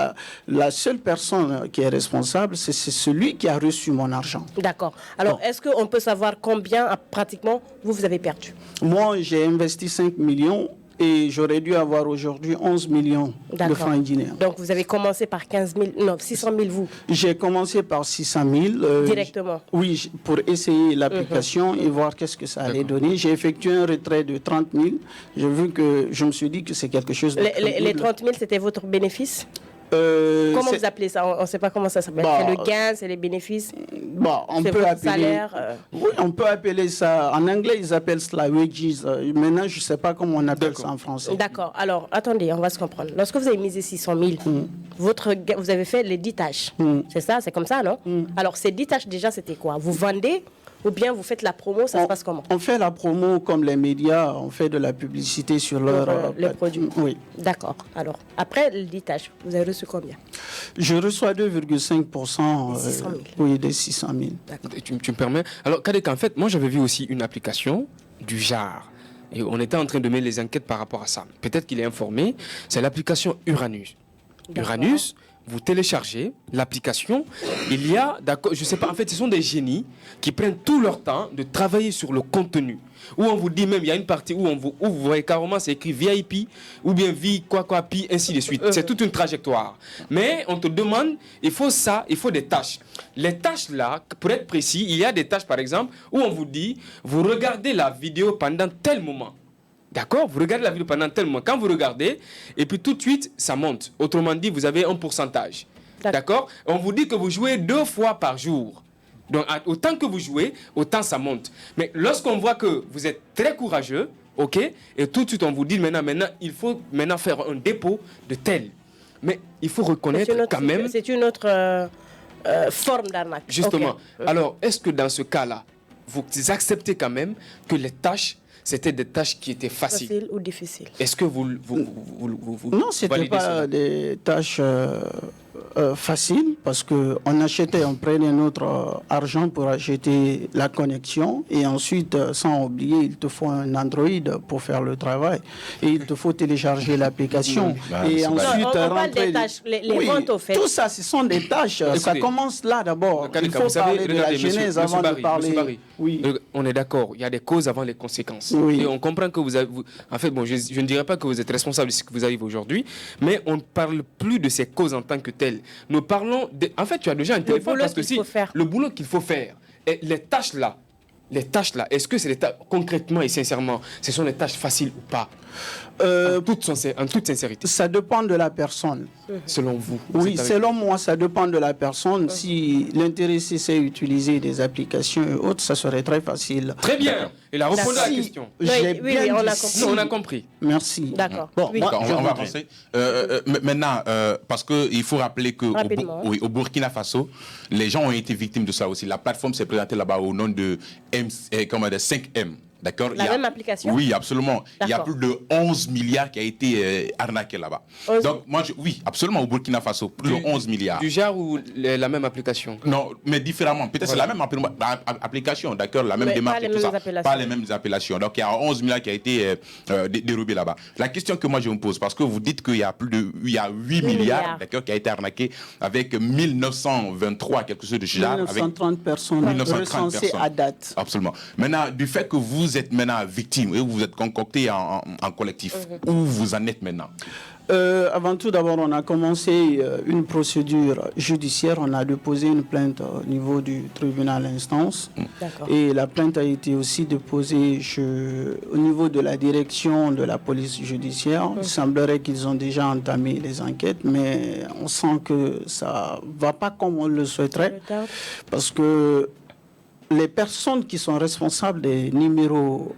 la seule personne qui est responsable, c'est celui qui a reçu mon argent. D'accord. Alors, est-ce qu'on peut savoir combien pratiquement vous avez perdu? Moi, j'ai investi 5 millions et j'aurais dû avoir aujourd'hui 11 millions de francs guinéens. Donc, vous avez commencé par 600 000, vous? J'ai commencé par 600 000. Directement? Oui, pour essayer l'application et voir qu'est-ce que ça allait donner. J'ai effectué un retrait de 30 000. Je me suis dit que c'est quelque chose de les 30 000, c'était votre bénéfice? Comment vous appelez ça? On ne sait pas comment ça s'appelle. C'est le gain, c'est les bénéfices? On peut appeler salaire. Oui, on peut appeler ça. En anglais, ils appellent cela wages. Maintenant, je ne sais pas comment on appelle ça en français. D'accord. Alors, attendez, on va se comprendre. Lorsque vous avez misé 600 000, vous avez fait les 10 tâches. C'est ça? C'est comme ça, non? Alors, ces 10 tâches, déjà, c'était quoi? Vous vendez? Ou bien vous faites la promo, ça se passe comment? On fait la promo comme les médias, on fait de la publicité sur les produits. Oui. D'accord. Alors, après le 10 tâches, vous avez reçu combien? Je reçois 2,5%. Des 600 000. Oui, des 600 000. Tu me permets? Alors, Kadek, en fait, moi j'avais vu aussi une application du genre. Et on était en train de mettre les enquêtes par rapport à ça. Peut-être qu'il est informé. C'est l'application Uranus. Uranus, vous téléchargez l'application. Il y a, d'accord, je sais pas, en fait, ce sont des génies qui prennent tout leur temps de travailler sur le contenu. Où on vous dit même, il y a une partie où vous voyez carrément, c'est écrit VIP, ou bien vie, quoi, pi, ainsi de suite. C'est toute une trajectoire. Mais on te demande, il faut ça, il faut des tâches. Les tâches là, pour être précis, il y a des tâches, par exemple, où on vous dit, vous regardez la vidéo pendant tel moment. D'accord? Vous regardez la vidéo pendant tel moment. Quand vous regardez, et puis tout de suite, ça monte. Autrement dit, vous avez un pourcentage. D'accord? On vous dit que vous jouez 2 fois par jour. Donc, autant que vous jouez, autant ça monte. Mais lorsqu'on voit que vous êtes très courageux, ok, et tout de suite, on vous dit maintenant, il faut maintenant faire un dépôt de tel. Mais il faut reconnaître quand même... C'est une autre forme d'arnaque. Justement. Okay. Alors, est-ce que dans ce cas-là, vous acceptez quand même que les tâches, c'était des tâches qui étaient faciles. Facile ou difficiles. Est-ce que vous non, ce n'était pas des tâches faciles parce qu'on achetait, on prenait notre argent pour acheter la connexion et ensuite, sans oublier, il te faut un Android pour faire le travail et il te faut télécharger l'application et ensuite on parle des tâches, les ventes au fait. Tout ça, ce sont des tâches. Écoutez, ça commence là d'abord. Il faut parler de la genèse avant de parler. Oui. On est d'accord, il y a des causes avant les conséquences. Oui. Et on comprend que vous avez... En fait, bon, je ne dirais pas que vous êtes responsable de ce que vous arrive aujourd'hui, mais on ne parle plus de ces causes en tant que telles. Nous parlons... En fait, tu as déjà un téléphone parce que si... Le boulot qu'il faut faire. Et les tâches là, est-ce que c'est des tâches, concrètement et sincèrement, ce sont des tâches faciles ou pas? En toute sincérité. Ça dépend de la personne. Selon vous? Oui, selon moi, ça dépend de la personne. Si l'intéressé sait utiliser des applications et autres, ça serait très facile. Très bien. Et la réponse à la question. Oui, on a compris. Merci. D'accord. Bon, oui. On va avancer. Maintenant, parce qu'il faut rappeler qu'au au Burkina Faso, les gens ont été victimes de ça aussi. La plateforme s'est présentée là-bas au nom de 5M. D'accord. Même application? Oui, absolument. Il y a plus de 11 milliards qui a été arnaqué là-bas. Donc, oui, absolument, au Burkina Faso, plus de 11 milliards. Du genre ou la même application? Non, mais différemment. Peut-être c'est la même application, d'accord, la même démarche et tout ça. Pas les mêmes appellations. Donc, il y a 11 milliards qui a été dérobé là-bas. La question que moi je me pose, parce que vous dites qu'il y a 8 milliards, d'accord, qui a été arnaqué avec 1923, quelque chose de ce genre. 1930 personnes recensées à date. Absolument. Maintenant, du fait que vous êtes maintenant victime et vous êtes concocté en collectif, où vous en êtes maintenant? Avant tout, d'abord, on a commencé une procédure judiciaire. On a déposé une plainte au niveau du tribunal instance. Et la plainte a été aussi déposée au niveau de la direction de la police judiciaire. Il semblerait qu'ils ont déjà entamé les enquêtes, mais on sent que ça ne va pas comme on le souhaiterait. Parce que les personnes qui sont responsables des numéros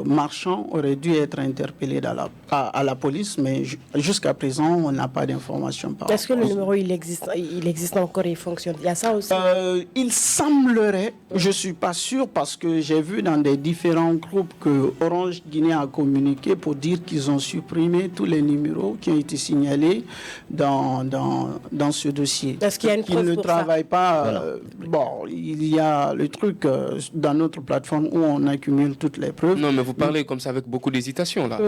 marchands auraient dû être interpellées à la police, mais jusqu'à présent, on n'a pas d'informations par rapport. Est-ce que le numéro, il existe encore et il fonctionne? Il y a ça aussi? Il semblerait, je ne suis pas sûr, parce que j'ai vu dans des différents groupes que Orange Guinée a communiqué pour dire qu'ils ont supprimé tous les numéros qui ont été signalés dans ce dossier. Est-ce qu'il y a une preuve qu'ils ne pour travaillent pas. Bon, il y a le truc dans notre plateforme où on accumule toutes les preuves. Non, mais vous parlez comme ça avec beaucoup d'hésitation, là.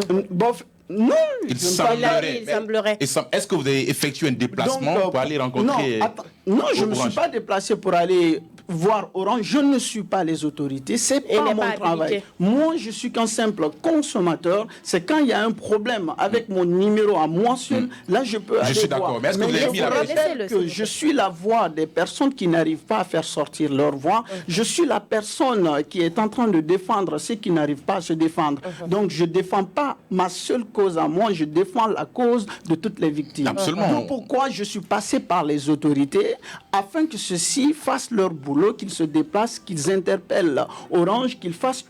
Non, il semblerait. Est-ce que vous avez effectué un déplacement pour aller rencontrer... Non, je ne me suis pas déplacé pour aller voir Orange. Je ne suis pas les autorités. C'est pas mon travail. Moi, je suis qu'un simple consommateur. C'est quand il y a un problème avec mon numéro à moi seul, là, je peux aller voir. Je suis d'accord. Mais est-ce que vous avez mis la que je suis la voix des personnes qui n'arrivent pas à faire sortir leur voix. Je suis la personne qui est en train de défendre ceux qui n'arrivent pas à se défendre. Donc, je ne défends pas ma seule cause à moi. Je défends la cause de toutes les victimes. Absolument. Donc, pourquoi je suis passé par les autorités afin que ceux-ci fassent leur boulot, qu'ils se déplacent, qu'ils interpellent Orange, qu'ils fassent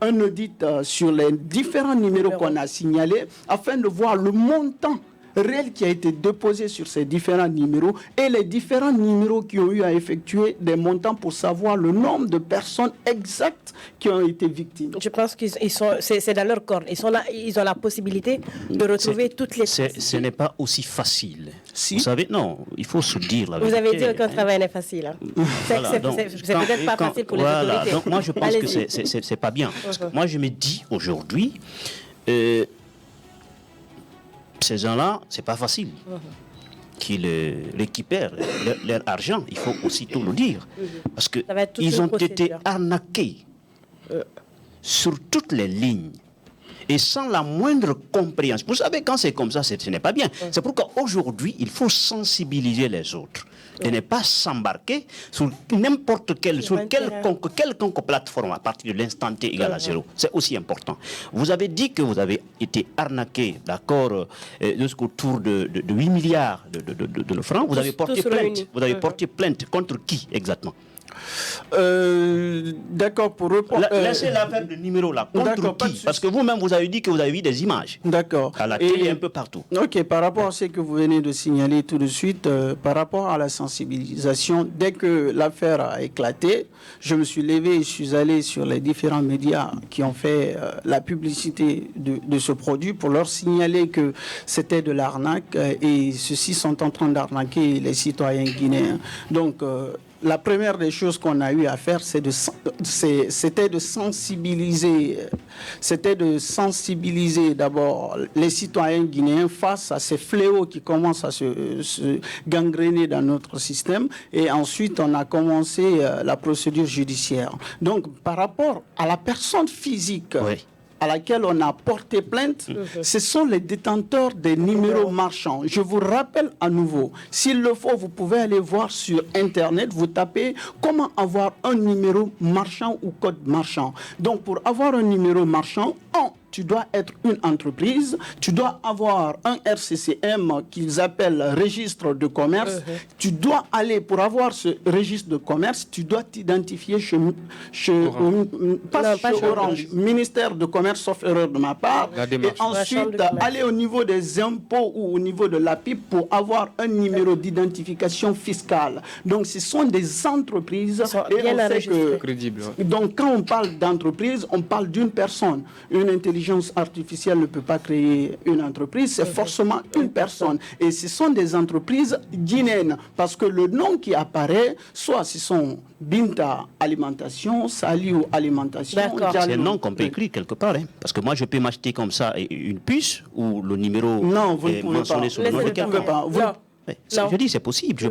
un audit sur les différents numéros qu'on a signalés afin de voir le montant réel qui a été déposé sur ces différents numéros et les différents numéros qui ont eu à effectuer des montants pour savoir le nombre de personnes exactes qui ont été victimes. Je pense qu'ils sont, c'est dans leur corps. Ils ont la possibilité de retrouver toutes les... Ce n'est pas aussi facile. Si. Vous savez, non, il faut se dire la vérité. Vous avez dit qu'un travail n'est facile. Hein. C'est peut-être pas facile pour les autorités. Donc moi, je pense que c'est pas bien. Parce que moi, je me dis aujourd'hui... ces gens-là, c'est pas facile. Qu'ils récupèrent leur argent, il faut aussi tout le dire. Parce qu'ils ont été arnaqués sur toutes les lignes et sans la moindre compréhension. Vous savez, quand c'est comme ça, ce n'est pas bien. C'est pourquoi aujourd'hui, il faut sensibiliser les autres de ne pas s'embarquer sur n'importe quelle, sur quelconque plateforme à partir de l'instant T égal à 0. C'est aussi important. Vous avez dit que vous avez été arnaqué, d'accord, jusqu'autour de 8 milliards de francs. Vous avez porté plainte. Vous avez porté plainte contre qui exactement? D'accord, pour répondre. Laissez l'affaire de numéro là. Contre qui? Parce que vous-même, vous avez dit que vous avez vu des images. D'accord. À la télé, un peu partout. Ok, par rapport à ce que vous venez de signaler tout de suite, par rapport à la sensibilisation, dès que l'affaire a éclaté, je me suis levé et je suis allé sur les différents médias qui ont fait la publicité de ce produit pour leur signaler que c'était de l'arnaque et ceux-ci sont en train d'arnaquer les citoyens guinéens. Donc, la première des choses qu'on a eu à faire, c'était de sensibiliser d'abord les citoyens guinéens face à ces fléaux qui commencent à se gangréner dans notre système. Et ensuite, on a commencé la procédure judiciaire. Donc, par rapport à la personne physique, à laquelle on a porté plainte, ce sont les détenteurs des numéros marchands. Je vous rappelle à nouveau, s'il le faut, vous pouvez aller voir sur Internet, vous tapez comment avoir un numéro marchand ou code marchand. Donc, pour avoir un numéro marchand, tu dois être une entreprise, tu dois avoir un RCCM qu'ils appellent registre de commerce. Tu dois aller, pour avoir ce registre de commerce, tu dois t'identifier chez Orange, ministère de commerce, sauf erreur de ma part. Et ensuite, aller au niveau des impôts ou au niveau de l'APIP pour avoir un numéro d'identification fiscale. Donc, ce sont des entreprises. Et on sait que, crédibles. donc, quand on parle d'entreprise, on parle d'une personne. Une intelligence artificielle ne peut pas créer une entreprise, c'est forcément une personne. Et ce sont des entreprises guinéennes, parce que le nom qui apparaît, soit ce sont Binta Alimentation, Saliou Alimentation. C'est un nom qu'on peut écrire quelque part, hein, parce que moi je peux m'acheter comme ça une puce où le numéro est mentionné sur le nom de quelqu'un. Je dis c'est possible.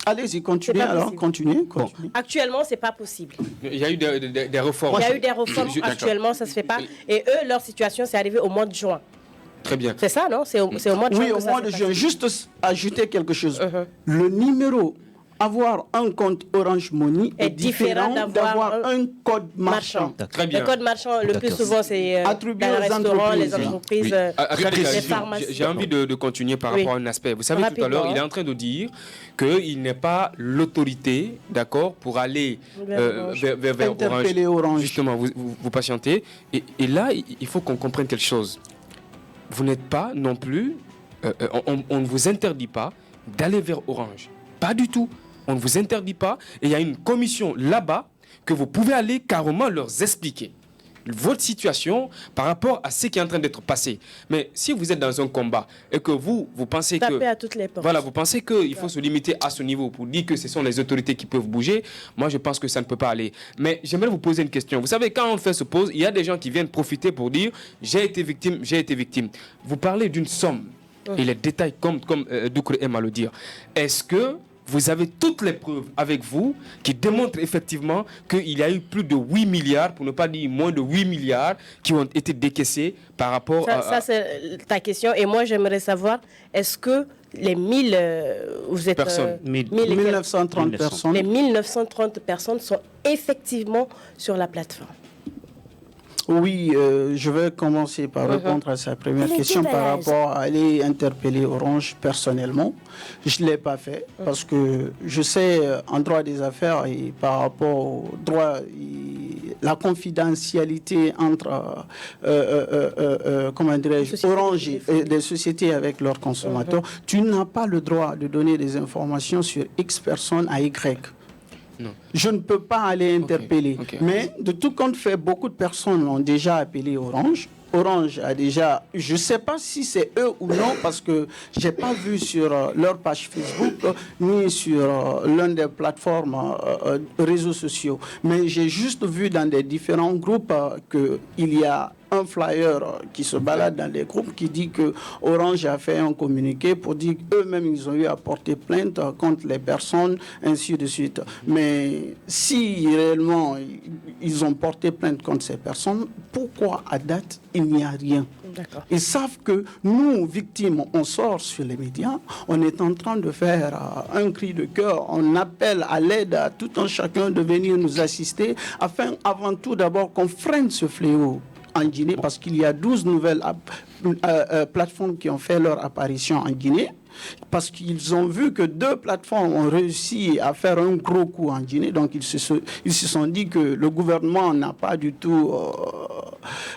Allez-y, continuez alors, continuez. Bon. Actuellement, c'est pas possible. Il y a eu des réformes. Il y a eu des réformes, actuellement, ça se fait pas. Et eux, leur situation, c'est arrivé au mois de juin. Très bien. C'est ça, non? C'est au mois de juin. Oui, au mois de juin. Juste ajouter quelque chose. Le numéro, avoir un compte Orange Money est différent d'avoir un code marchand. Très bien. Le code marchand, le plus souvent, c'est attribué dans aux les restaurants, les entreprises. les pharmacies. J'ai envie de continuer par rapport à un aspect. Vous savez, tout à l'heure, il est en train de dire qu'il n'est pas l'autorité, d'accord, pour aller vers Orange. Justement, vous patientez. Et là, il faut qu'on comprenne quelque chose. Vous n'êtes pas non plus, on ne vous interdit pas d'aller vers Orange. Pas du tout. On ne vous interdit pas. Et il y a une commission là-bas que vous pouvez aller carrément leur expliquer votre situation par rapport à ce qui est en train d'être passé. Mais si vous êtes dans un combat et que vous pensez que... à toutes les portes. Voilà, vous pensez qu'il faut se limiter à ce niveau pour dire que ce sont les autorités qui peuvent bouger, moi je pense que ça ne peut pas aller. Mais j'aimerais vous poser une question. Vous savez, quand on fait ce pause, il y a des gens qui viennent profiter pour dire « j'ai été victime, j'ai été victime ». Vous parlez d'une somme et les détails comme Doucouré aime à le dire. Est-ce que vous avez toutes les preuves avec vous qui démontrent effectivement qu'il y a eu plus de 8 milliards, pour ne pas dire moins de 8 milliards, qui ont été décaissés par rapport à... Ça, c'est ta question. Et moi, j'aimerais savoir, est-ce que les 1930 personnes. Les 1930 personnes sont effectivement sur la plateforme? Oui, je vais commencer par répondre à sa première question par rapport à aller interpeller Orange personnellement. Je ne l'ai pas fait parce que je sais en droit des affaires et par rapport au droit, la confidentialité entre Orange et des sociétés avec leurs consommateurs, tu n'as pas le droit de donner des informations sur X personnes à Y. Non. Je ne peux pas aller interpeller. Okay. Mais de tout compte fait, beaucoup de personnes ont déjà appelé Orange. Orange a déjà, je ne sais pas si c'est eux ou non, parce que je n'ai pas vu sur leur page Facebook ni sur l'une des plateformes réseaux sociaux. Mais j'ai juste vu dans des différents groupes qu'il y a un flyer qui se balade dans les groupes qui dit que Orange a fait un communiqué pour dire qu'eux-mêmes ils ont eu à porter plainte contre les personnes, ainsi de suite. Mais si réellement ils ont porté plainte contre ces personnes, pourquoi à date il n'y a rien? Ils savent que nous, victimes, on sort sur les médias, on est en train de faire un cri de cœur, on appelle à l'aide à tout un chacun de venir nous assister, afin avant tout d'abord qu'on freine ce fléau en Guinée, parce qu'il y a 12 nouvelles plateformes qui ont fait leur apparition en Guinée, parce qu'ils ont vu que 2 plateformes ont réussi à faire un gros coup en Guinée, donc ils se sont dit que le gouvernement n'a pas du tout...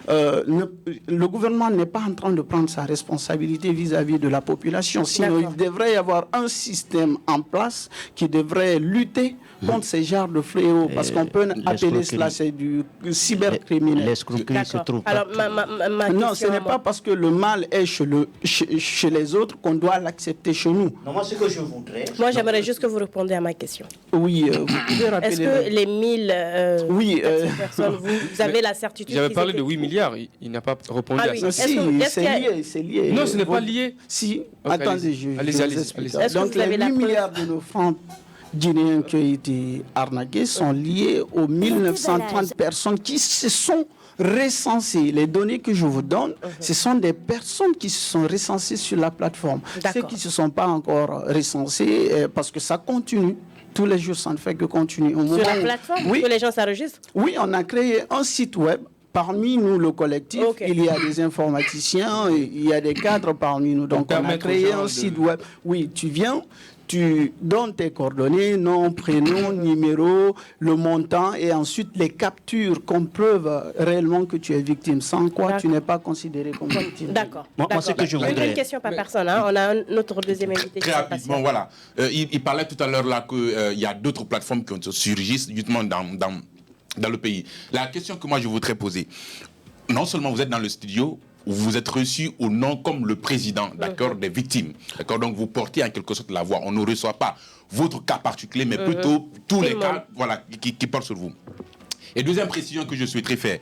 le gouvernement n'est pas en train de prendre sa responsabilité vis-à-vis de la population, sinon il devrait y avoir un système en place qui devrait lutter contre ces genres de fléaux, parce qu'on peut appeler cela c'est du cybercriminel. L'escroquerie se trouve Alors, non, ce n'est pas parce que le mal est chez les autres qu'on doit l'accepter chez nous. Non, moi, ce que je voudrais... Moi, j'aimerais juste que vous répondiez à ma question. Oui, vous pouvez rappeler... Est-ce que les 1000 personnes, vous avez la certitude? J'avais parlé de 8 milliards, il n'a pas répondu à ça. Si, c'est lié. Non, ce n'est pas lié. Si, okay, attendez, allez-y. Donc, les 8 milliards de nos francs guinéens qui ont été arnaqués sont liés aux 1930 personnes qui se sont recensées. Les données que je vous donne, ce sont des personnes qui se sont recensées sur la plateforme. Ceux qui ne se sont pas encore recensés, parce que ça continue. Tous les jours, ça ne fait que continuer. Sur la plateforme, que les gens s'enregistrent? Oui, on a créé un site web. Parmi nous, le collectif, il y a des informaticiens, il y a des cadres parmi nous. Donc, on a créé un site web. Oui, tu viens, tu donnes tes coordonnées, nom, prénom, numéro, le montant, et ensuite les captures comme preuve réellement que tu es victime, sans quoi tu n'es pas considéré comme victime. D'accord. Moi, ce que je voudrais... Une question par personne, hein. On a notre deuxième invité. Très rapidement, voilà. Il parlait tout à l'heure là qu'il y a d'autres plateformes qui surgissent justement dans le pays. La question que moi je voudrais poser, non seulement vous êtes dans le studio, vous êtes reçu au nom comme le président, d'accord, des victimes, d'accord, donc vous portez en quelque sorte la voix. On ne reçoit pas votre cas particulier, mais plutôt tous les cas, voilà, qui portent sur vous. Et deuxième précision que je souhaiterais faire.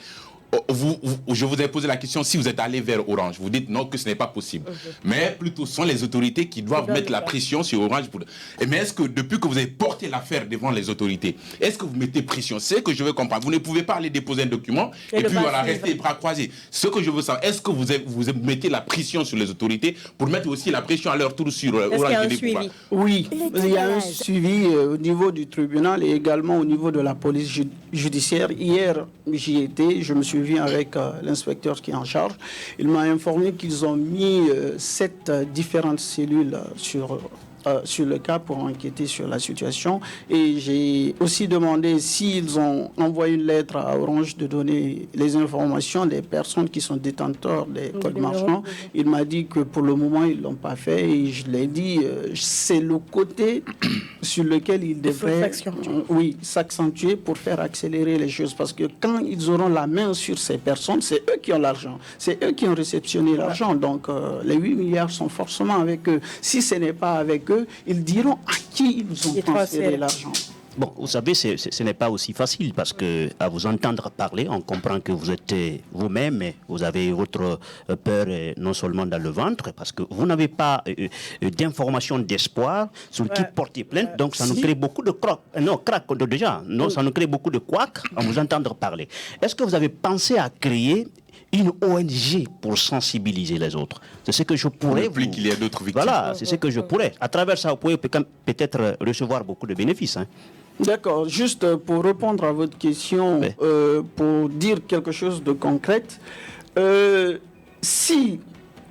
Je vous ai posé la question si vous êtes allé vers Orange. Vous dites non, que ce n'est pas possible. Mais plutôt, ce sont les autorités qui doivent mettre la pression sur Orange. Mais est-ce que depuis que vous avez porté l'affaire devant les autorités, est-ce que vous mettez pression? C'est ce que je veux comprendre. Vous ne pouvez pas aller déposer un document et puis voilà, rester les bras croisés. Ce que je veux savoir, est-ce que vous mettez la pression sur les autorités pour mettre aussi la pression à leur tour sur Orange? Oui, il y a un suivi au niveau du tribunal et également au niveau de la police judiciaire. Hier, j'y étais, je me suis vu avec l'inspecteur qui est en charge. Il m'a informé qu'ils ont mis 7 différentes cellules sur le cas pour enquêter sur la situation. Et j'ai aussi demandé s'ils ont envoyé une lettre à Orange de donner les informations des personnes qui sont détenteurs des codes marchands. Il m'a dit que pour le moment, ils ne l'ont pas fait. Et je l'ai dit, c'est le côté sur lequel ils devraient s'accentuer pour faire accélérer les choses. Parce que quand ils auront la main sur ces personnes, c'est eux qui ont l'argent. C'est eux qui ont réceptionné l'argent. Donc, les 8 milliards sont forcément avec eux. Si ce n'est pas avec eux, ils diront à qui ils ont transféré l'argent. Bon, vous savez, ce n'est pas aussi facile parce que à vous entendre parler, on comprend que vous êtes vous-même, mais vous avez votre peur non seulement dans le ventre, parce que vous n'avez pas d'informations d'espoir sur qui porter plainte, donc ça nous crée beaucoup de ça nous crée beaucoup de couacs à vous entendre parler. Est-ce que vous avez pensé à créer une ONG pour sensibiliser les autres? C'est ce que je pourrais vous... qu'il y a d'autres victimes. Voilà, c'est ce que je pourrais. À travers ça, vous pouvez peut-être recevoir beaucoup de bénéfices. Hein. D'accord. Juste pour répondre à votre question, pour dire quelque chose de concret, si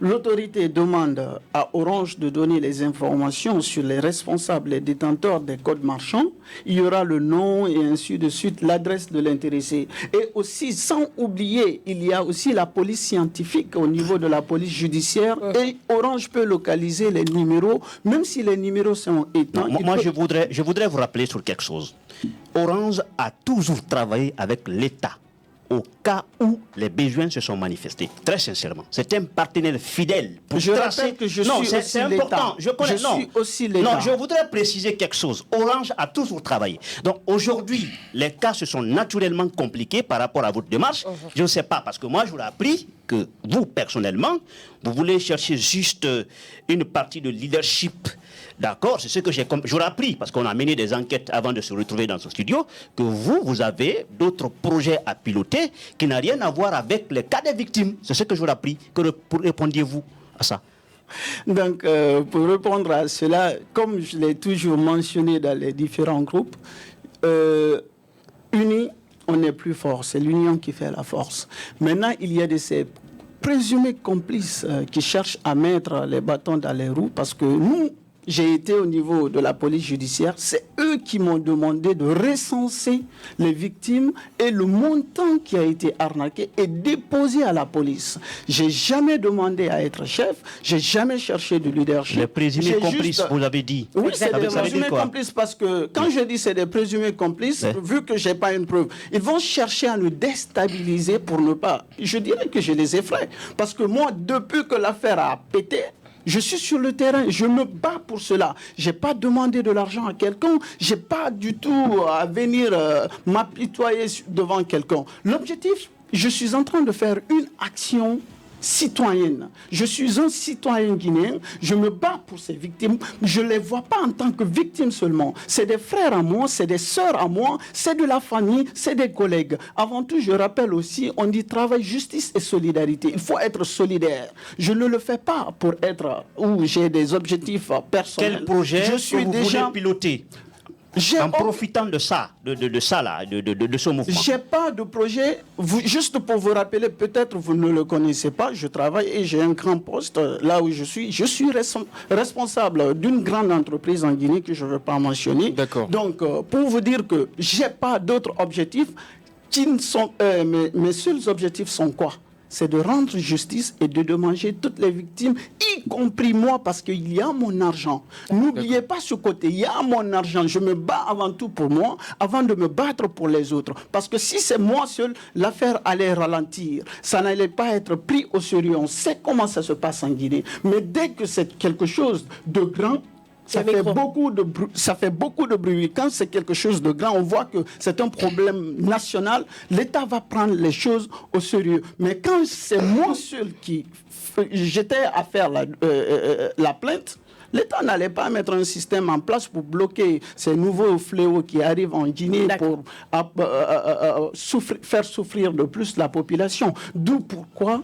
l'autorité demande à Orange de donner les informations sur les responsables et détenteurs des codes marchands, il y aura le nom et ainsi de suite, l'adresse de l'intéressé. Et aussi, sans oublier, il y a aussi la police scientifique au niveau de la police judiciaire et Orange peut localiser les numéros, même si les numéros sont éteints. Moi, je voudrais vous rappeler sur quelque chose. Orange a toujours travaillé avec l'État. au cas où les besoins se sont manifestés. Très sincèrement, c'est un partenaire fidèle. Je rappelle que je suis aussi l'État. Je suis aussi l'État. Non, je voudrais préciser quelque chose. Orange a toujours travaillé. Donc aujourd'hui, les cas se sont naturellement compliqués par rapport à votre démarche. Je ne sais pas, parce que moi, je vous l'ai appris que vous, personnellement, vous voulez chercher juste une partie de leadership. D'accord, c'est ce que j'aurais appris, parce qu'on a mené des enquêtes avant de se retrouver dans ce studio, que vous avez d'autres projets à piloter qui n'ont rien à voir avec les cas des victimes. C'est ce que j'aurais appris. Que répondiez-vous à ça? Donc, pour répondre à cela, comme je l'ai toujours mentionné dans les différents groupes, unis, on est plus fort. C'est l'union qui fait la force. Maintenant, il y a de ces présumés complices qui cherchent à mettre les bâtons dans les roues, parce que nous, j'ai été au niveau de la police judiciaire, c'est eux qui m'ont demandé de recenser les victimes et le montant qui a été arnaqué et déposé à la police. J'ai jamais demandé à être chef, j'ai jamais cherché de leadership. Les présumés complices, vous l'avez dit. Oui, c'est des présumés complices, parce que quand je dis c'est des présumés complices, vu que j'ai pas une preuve, ils vont chercher à nous déstabiliser pour ne pas... Je dirais que je les effraie, parce que moi, depuis que l'affaire a pété, je suis sur le terrain, je me bats pour cela. Je n'ai pas demandé de l'argent à quelqu'un, je n'ai pas du tout à venir m'apitoyer devant quelqu'un. L'objectif, je suis en train de faire une action citoyenne. Je suis un citoyen guinéen, je me bats pour ces victimes, je ne les vois pas en tant que victimes seulement. C'est des frères à moi, c'est des sœurs à moi, c'est de la famille, c'est des collègues. Avant tout, je rappelle aussi, on dit travail, justice et solidarité. Il faut être solidaire. Je ne le fais pas pour être où j'ai des objectifs personnels. Quel projet je suis vous déjà voulez piloter en profitant de ça, de ce mouvement? J'ai pas de projet. Juste pour vous rappeler, peut-être vous ne le connaissez pas, je travaille et j'ai un grand poste là où je suis. Je suis responsable d'une grande entreprise en Guinée que je ne veux pas mentionner. D'accord. Donc, pour vous dire que j'ai pas d'autres objectifs, qui ne sont, mes seuls objectifs sont quoi? C'est de rendre justice et de démanger toutes les victimes, y compris moi, parce qu'il y a mon argent. N'oubliez pas ce côté, il y a mon argent. Je me bats avant tout pour moi, avant de me battre pour les autres. Parce que si c'est moi seul, l'affaire allait ralentir. Ça n'allait pas être pris au sérieux. On sait comment ça se passe en Guinée. Mais dès que c'est quelque chose de grand, ça fait beaucoup de bruit. Quand c'est quelque chose de grand, on voit que c'est un problème national. L'État va prendre les choses au sérieux. Mais quand c'est moi seul qui j'étais à faire la plainte, l'État n'allait pas mettre un système en place pour bloquer ces nouveaux fléaux qui arrivent en Guinée pour faire souffrir de plus la population. D'où pourquoi...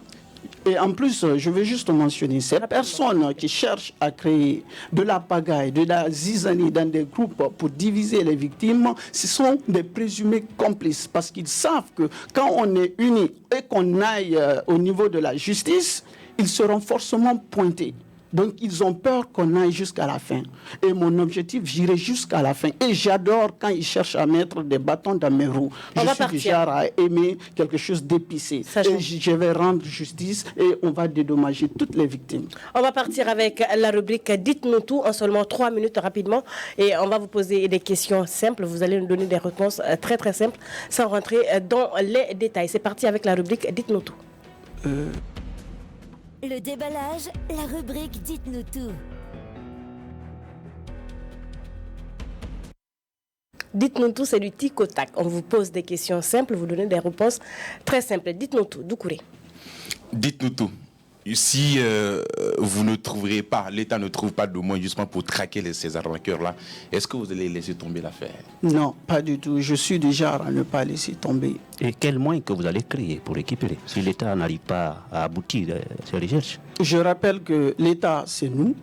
Et en plus, je veux juste mentionner, ces personnes qui cherchent à créer de la pagaille, de la zizanie dans des groupes pour diviser les victimes, ce sont des présumés complices, parce qu'ils savent que quand on est unis et qu'on aille au niveau de la justice, ils seront forcément pointés. Donc, ils ont peur qu'on aille jusqu'à la fin. Et mon objectif, j'irai jusqu'à la fin. Et j'adore quand ils cherchent à mettre des bâtons dans mes roues. Je suis du genre à aimer quelque chose d'épicé. Et je vais rendre justice et on va dédommager toutes les victimes. On va partir avec la rubrique « Dites-nous tout » en seulement 3 minutes rapidement. Et on va vous poser des questions simples. Vous allez nous donner des réponses très très simples sans rentrer dans les détails. C'est parti avec la rubrique « Dites-nous tout ». Le déballage, la rubrique Dites-nous tout. Dites-nous tout, c'est du tic au tac. On vous pose des questions simples, vous donnez des réponses très simples. Dites-nous tout, Doucouré. Dites-nous tout. Si vous ne trouverez pas, l'État ne trouve pas de moyens justement pour traquer ces arnaqueurs-là, est-ce que vous allez laisser tomber l'affaire? Non, pas du tout. Je suis déjà à ne pas laisser tomber. Et quels moyens que vous allez créer pour récupérer si l'État n'arrive pas à aboutir à ces recherches? Je rappelle que l'État, c'est nous.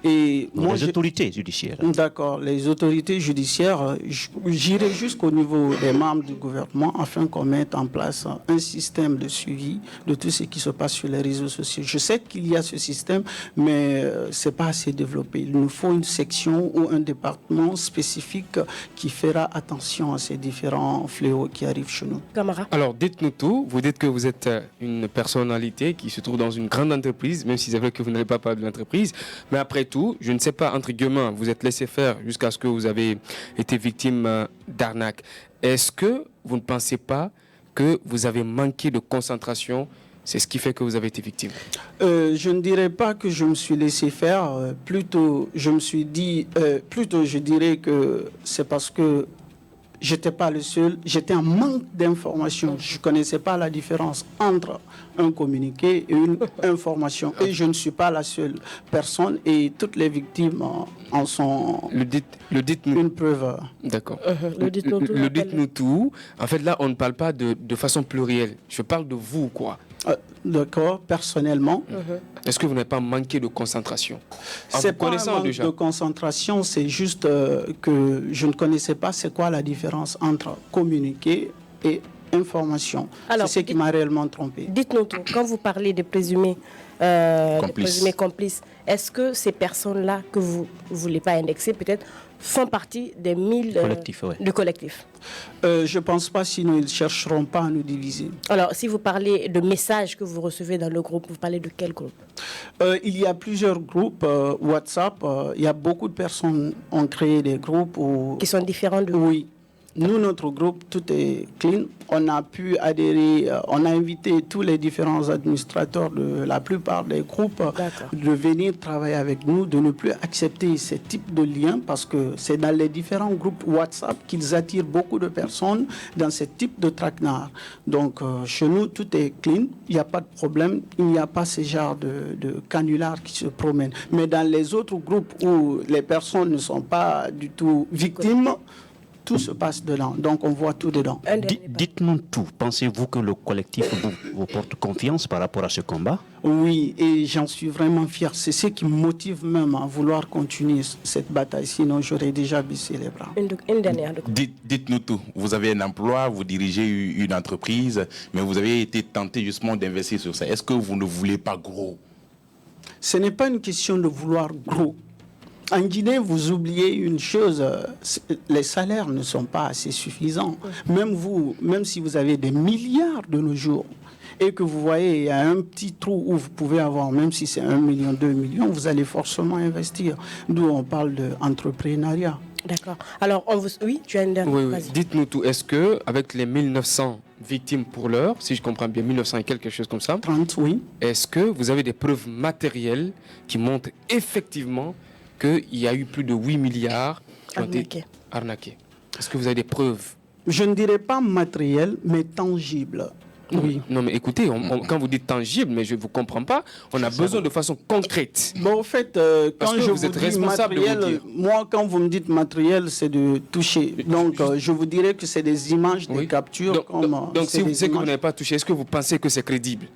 Et les autorités judiciaires. D'accord, les autorités judiciaires, j'irai jusqu'au niveau des membres du gouvernement afin qu'on mette en place un système de suivi de tout ce qui se passe sur les réseaux sociaux. Je sais qu'il y a ce système, mais ce n'est pas assez développé. Il nous faut une section ou un département spécifique qui fera attention à ces différents fléaux qui arrivent chez nous. Camara. Alors, dites-nous tout. Vous dites que vous êtes une personnalité qui se trouve dans une grande entreprise, même si c'est vrai que vous n'allez pas parler de l'entreprise. Mais après tout, je ne sais pas, entre guillemets, vous êtes laissé faire jusqu'à ce que vous avez été victime d'arnaque. Est-ce que vous ne pensez pas que vous avez manqué de concentration, c'est ce qui fait que vous avez été victime? Je ne dirais pas que je me suis laissé faire. Plutôt, je me suis dit, je dirais que c'est parce que j'étais pas le seul. J'étais en manque d'informations. Je connaissais pas la différence entre un communiqué et une information. Et je ne suis pas la seule personne. Et toutes les victimes en sont une preuve. D'accord. Le dites-nous tout. En fait, là, on ne parle pas de façon plurielle. Je parle de vous, quoi. D'accord, personnellement. Est-ce que vous n'avez pas manqué de concentration? C'est pas un manque de concentration, c'est juste que je ne connaissais pas c'est quoi la différence entre communiquer et information. C'est ce qui m'a réellement trompé. Dites-nous tout, quand vous parlez de présumés complices, est-ce que ces personnes-là que vous ne voulez pas indexer peut-être font partie des 1000 du collectif? Je ne pense pas, sinon ils ne chercheront pas à nous diviser. Alors, si vous parlez de messages que vous recevez dans le groupe, vous parlez de quel groupe? Il y a plusieurs groupes WhatsApp. Il y a beaucoup de personnes qui ont créé des groupes. Qui sont différents de vous? Oui. Nous, notre groupe, tout est clean. On a pu adhérer, on a invité tous les différents administrateurs de la plupart des groupes de venir travailler avec nous, de ne plus accepter ce type de liens parce que c'est dans les différents groupes WhatsApp qu'ils attirent beaucoup de personnes dans ce type de traquenard. Donc, chez nous, tout est clean, il n'y a pas de problème, il n'y a pas ce genre de canulars qui se promènent. Mais dans les autres groupes où les personnes ne sont pas du tout victimes, tout se passe dedans, donc on voit tout dedans. Dites-nous tout. Pensez-vous que le collectif vous porte confiance par rapport à ce combat? Oui, et j'en suis vraiment fier. C'est ce qui me motive même à vouloir continuer cette bataille, sinon j'aurais déjà baissé les bras. Une dernière. Dites-nous tout. Vous avez un emploi, vous dirigez une entreprise, mais vous avez été tenté justement d'investir sur ça. Est-ce que vous ne voulez pas gros? Ce n'est pas une question de vouloir gros. En Guinée, vous oubliez une chose, les salaires ne sont pas assez suffisants. Même si vous avez des milliards de nos jours et que vous voyez, il y a un petit trou où vous pouvez avoir, même si c'est 1 million, 2 millions, vous allez forcément investir. D'où on parle d'entrepreneuriat. D'accord. Alors, oui, tu as une dernière. Oui. Dites-nous tout. Est-ce que avec les 1900 victimes pour l'heure, si je comprends bien, 1900 et quelque chose comme ça, 30, oui. Est-ce que vous avez des preuves matérielles qui montrent effectivement qu'il y a eu plus de 8 milliards qui ont été arnaqués? Est-ce que vous avez des preuves? Je ne dirais pas matériel, mais tangible. Oui. Non, mais écoutez, quand vous dites tangible, mais je ne vous comprends pas, on a besoin de façon concrète. Bon, en fait, quand je vous dis matériel, moi, quand vous me dites matériel, c'est de toucher. Donc, je vous dirais que c'est des images, des captures. Donc si vous dites que vous n'avez pas touché, est-ce que vous pensez que c'est crédible?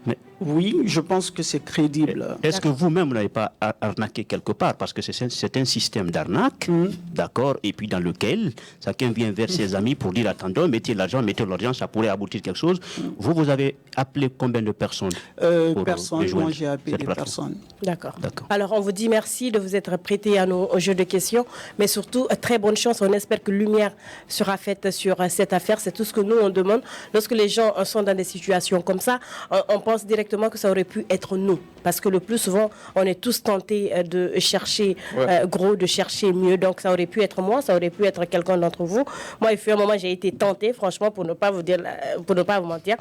Oui, je pense que c'est crédible. Est-ce que vous-même, vous n'avez pas arnaqué quelque part? Parce que c'est un système d'arnaque, d'accord, et puis dans lequel chacun vient vers ses amis pour dire, attendons, mettez l'argent, ça pourrait aboutir quelque chose. Vous avez appelé combien de personnes? Personne, moi j'ai appelé des personnes. D'accord. Alors on vous dit merci de vous être prêté à nos jeux de questions, mais surtout très bonne chance. On espère que lumière sera faite sur cette affaire. C'est tout ce que nous on demande. Lorsque les gens sont dans des situations comme ça, on pense directement que ça aurait pu être nous, parce que le plus souvent on est tous tentés de chercher gros, de chercher mieux. Donc ça aurait pu être moi, ça aurait pu être quelqu'un d'entre vous. Moi, il fut un moment j'ai été tentée, franchement, pour ne pas vous dire, pour ne pas vous mentir.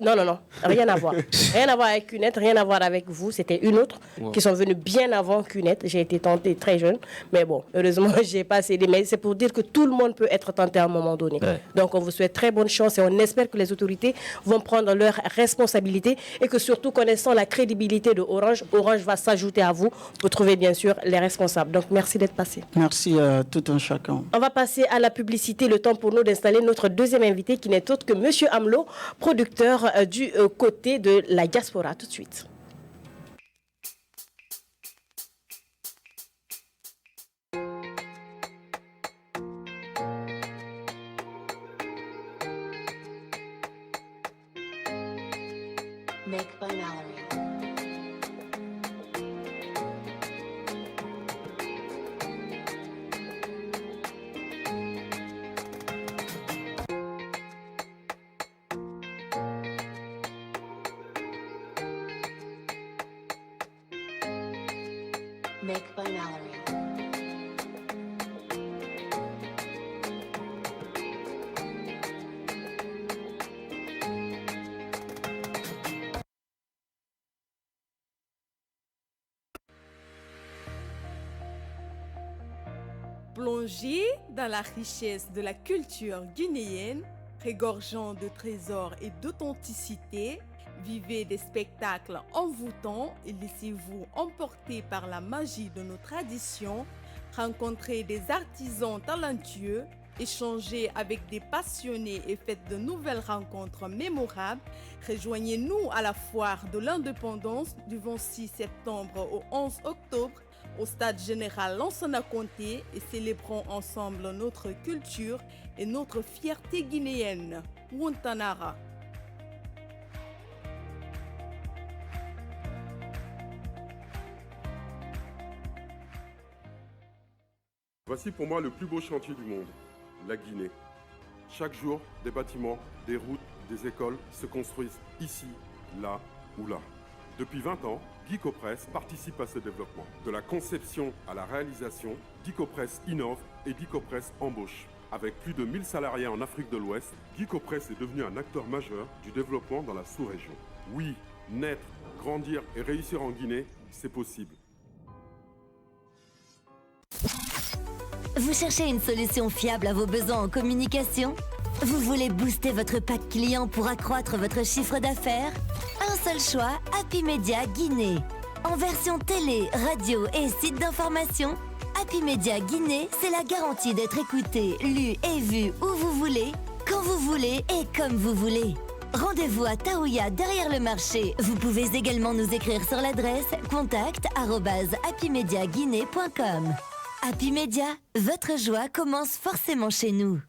Non, rien à voir. Rien à voir avec Cunette, rien à voir avec vous. C'était une autre qui sont venues bien avant Cunette. J'ai été tentée très jeune, mais bon, heureusement, j'ai pas cédé. Mais c'est pour dire que tout le monde peut être tenté à un moment donné. Donc, on vous souhaite très bonne chance et on espère que les autorités vont prendre leurs responsabilités et que surtout, connaissant la crédibilité de Orange, Orange va s'ajouter à vous pour trouver bien sûr les responsables. Donc, merci d'être passé. Merci à tout un chacun. On va passer à la publicité. Le temps pour nous d'installer notre deuxième invité qui n'est autre que Monsieur Amlo, producteur du côté de la diaspora. Tout de suite. Make by Mallory. Make by Mallory. Plongez dans la richesse de la culture guinéenne, regorgeant de trésors et d'authenticité. Vivez des spectacles envoûtants et laissez-vous emporter par la magie de nos traditions. Rencontrez des artisans talentueux, échangez avec des passionnés et faites de nouvelles rencontres mémorables. Rejoignez-nous à la foire de l'indépendance du 26 septembre au 11 octobre au stade général Lansana Conté et célébrons ensemble notre culture et notre fierté guinéenne. Wontanara. Voici pour moi le plus beau chantier du monde, la Guinée. Chaque jour, des bâtiments, des routes, des écoles se construisent ici, là ou là. Depuis 20 ans, Guicopress participe à ce développement. De la conception à la réalisation, Guicopress innove et Guicopress embauche. Avec plus de 1000 salariés en Afrique de l'Ouest, Guicopress est devenu un acteur majeur du développement dans la sous-région. Oui, naître, grandir et réussir en Guinée, c'est possible. Vous cherchez une solution fiable à vos besoins en communication? Vous voulez booster votre pack client pour accroître votre chiffre d'affaires? Un seul choix, Happy Media Guinée. En version télé, radio et site d'information, Happy Media Guinée, c'est la garantie d'être écouté, lu et vu où vous voulez, quand vous voulez et comme vous voulez. Rendez-vous à Taouya derrière le marché. Vous pouvez également nous écrire sur l'adresse contact@happymediaguinée.com. Happy Media, votre joie commence forcément chez nous.